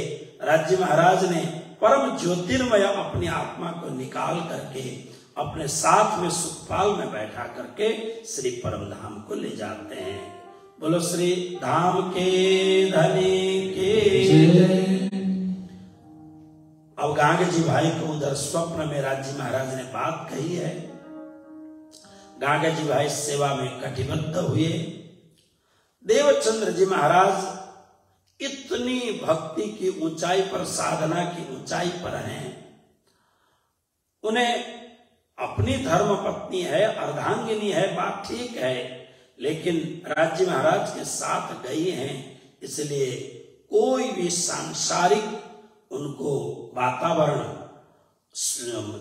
राज्य महाराज ने परम ज्योतिर्मय अपनी आत्मा को निकाल करके अपने साथ में सुखपाल में बैठा करके श्री परम धाम को ले जाते हैं। बोलो श्री धाम के धनी के। अब गांगे जी भाई को उधर स्वप्न में राज्य महाराज ने बात कही है। गांगे जी भाई सेवा में कटिबद्ध हुए। देवचंद्र जी महाराज इतनी भक्ति की ऊंचाई पर, साधना की ऊंचाई पर हैं। उन्हें अपनी धर्म पत्नी है, अर्धांगिनी है, बात ठीक है, लेकिन राज्य महाराज के साथ गई हैं, इसलिए कोई भी सांसारिक उनको वातावरण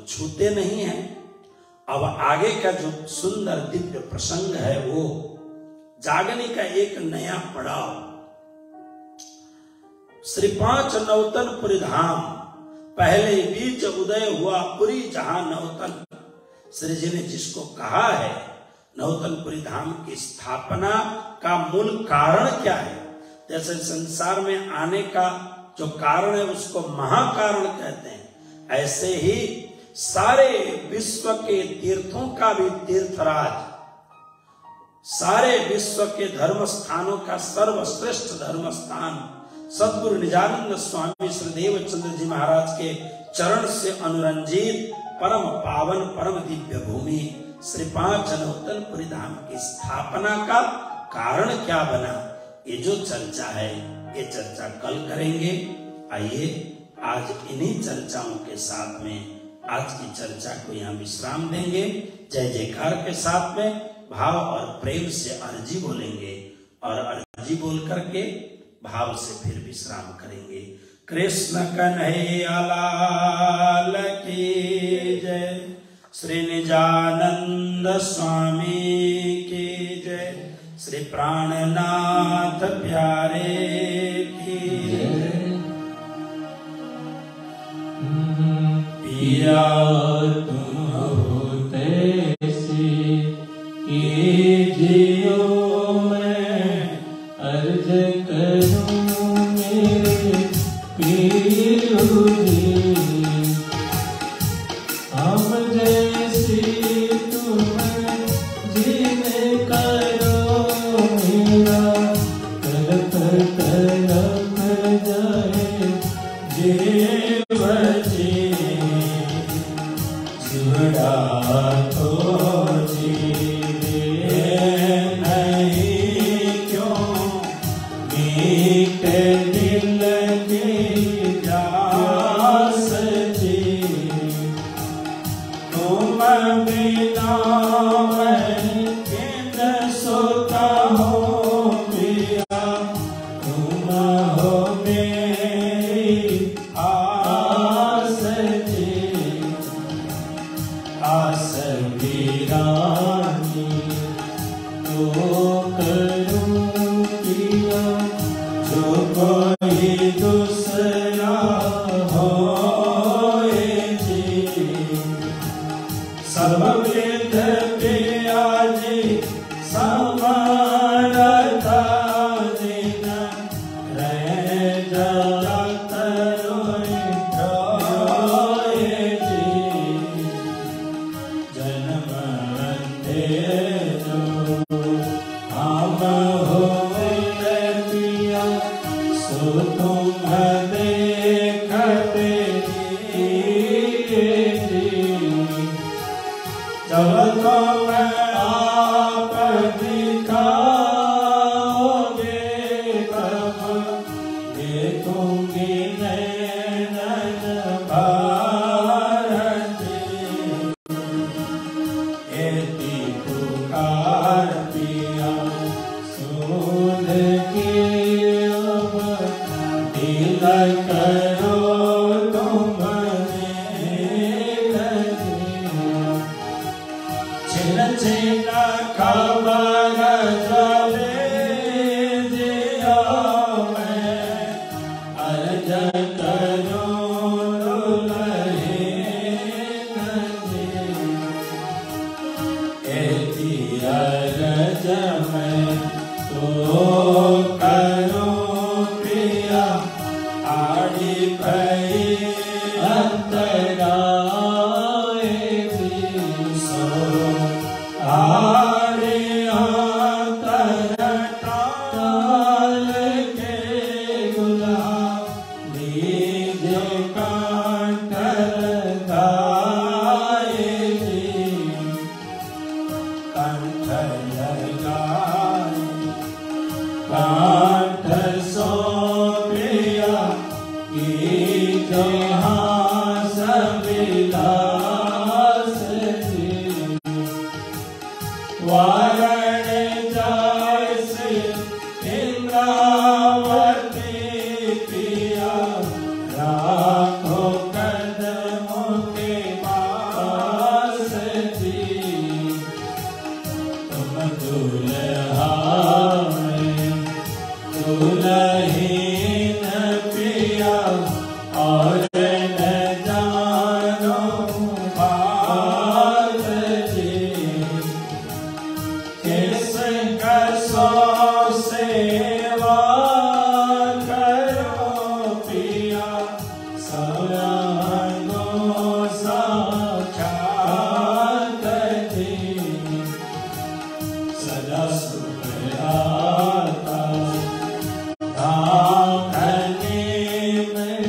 छूते नहीं है। अब आगे का जो सुंदर दिव्य प्रसंग है, वो जागने का एक नया पड़ाव। श्री पांच नौतनपुरी धाम, पहले बीज उदय हुआ पुरी जहां नौतन। श्री जी ने जिसको कहा है, नौतनपुरी धाम की स्थापना का मूल कारण क्या है? जैसे संसार में आने का जो कारण है उसको महाकारण कहते हैं, ऐसे ही सारे विश्व के तीर्थों का भी तीर्थराज, सारे विश्व के धर्म स्थानों का सर्वश्रेष्ठ धर्म स्थान सद्गुरु निजानंद स्वामी श्री देवचंद्र जी महाराज के चरण से अनुरंजित परम पावन परम दिव्य भूमि श्री पांच नौतनपुरी धाम की स्थापना का कारण क्या बना, ये जो चर्चा है, ये चर्चा कल करेंगे। आइए आज इन्हीं चर्चाओं के साथ में आज की चर्चा को यहाँ विश्राम देंगे। जय जयकार के साथ में भाव और प्रेम से अर्जी बोलेंगे और अर्जी बोल करके भाव से फिर विश्राम करेंगे। कृष्ण कन्हैया लाल की जय, श्री निजानंद स्वामी की जय, श्री प्राणनाथ प्यारे की जय। पिया तुम हो तैसी कीजियो, मैं अर्ज करूं मेरे पीरू जी। हम जैसी तुम जिन्हें करो मेरा, कलप कलप जाए जीव जी। जुड़ा तो जीवे नहीं क्यों, मीठ दिल की प्यास जी। तुम बिना मैं किन सोता हूँ पिया, तुम हो मेरी आस जी। आस वीरानी तो करूं पिया, जो कोई दूसरा होए जी। सब विध पिया जी समारता दिन, रह जात रोए रोए जी। जन्म अंधेरो हम होए पिया, सो तुम देखते जी। जब तुम आप दिखाओगे, तब देखूंगी नैन भारत। एती पुकार पिया सुन के, अब दिल करो तुमने छिन छिन खबर चले जिया, मैं अर्ज करूं दुल्हे जी। अरज मैं तो करूं प्रिया आड़ी भई अंतराए सो आड़े अंतर टाल के गुलाब लीजे कंठल गाए कंठ लगाए कंठ सो प्रिया गीत हास विलास जी वारण जैसे इंद्रावती पिया राखो कदमों के पास जी तुम दुल्हा दुल्हीन पिया और न जानो बात जी किस कसो सेवा करो पिया सरानो साक्षात जी सदा सुख आता धाम धनी में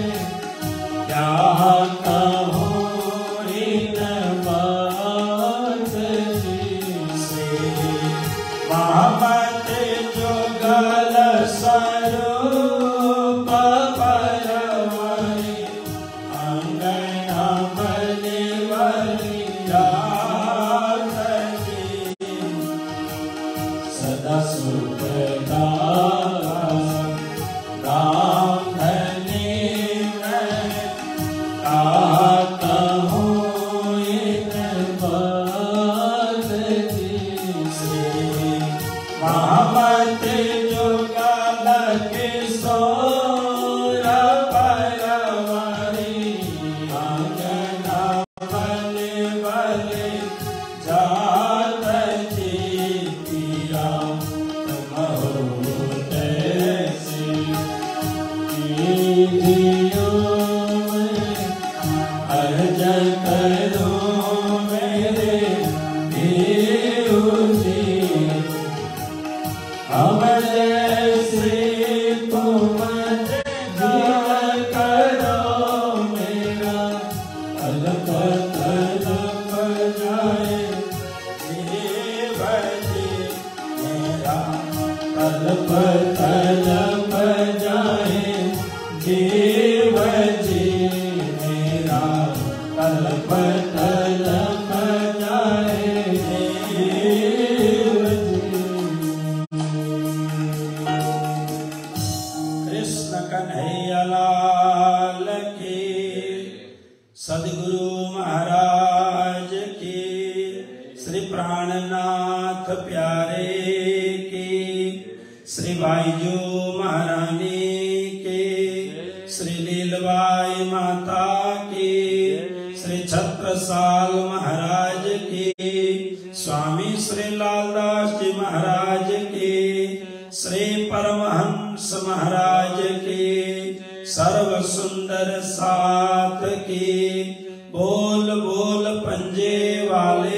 क्या कहूँ इन बात जी से मोहम्मद जुगल स्वरूप परवरी अंगना बलि बलि जात जी सदा सुखदा राम धनी मैं कहूँ इन बात जी से मोहम्मद जुगल किशोर परवरी अंगना बलि बलि जात जी पिया तुम हो तैसी कीजियो मैं अर्ज करूं मेरे देव जी हम जैसे तुम जीवन करो मेरा तलप तलप जाए जीव जी मेरा तलप तलप जाए जीव जी मेरा तलप तलप जाए जीव जी कृष्ण कन्हैया लाल की सदगुरु महाराज की श्री प्राणनाथ प्यारे की श्री बाईजू महारानी की श्री लीलबाई माता की श्री छत्रसाल महाराज की स्वामी श्री लालदास जी महाराज की श्री परमहंस महाराज की सर्व सुंदर साथ की बोल बोल पंजे वाले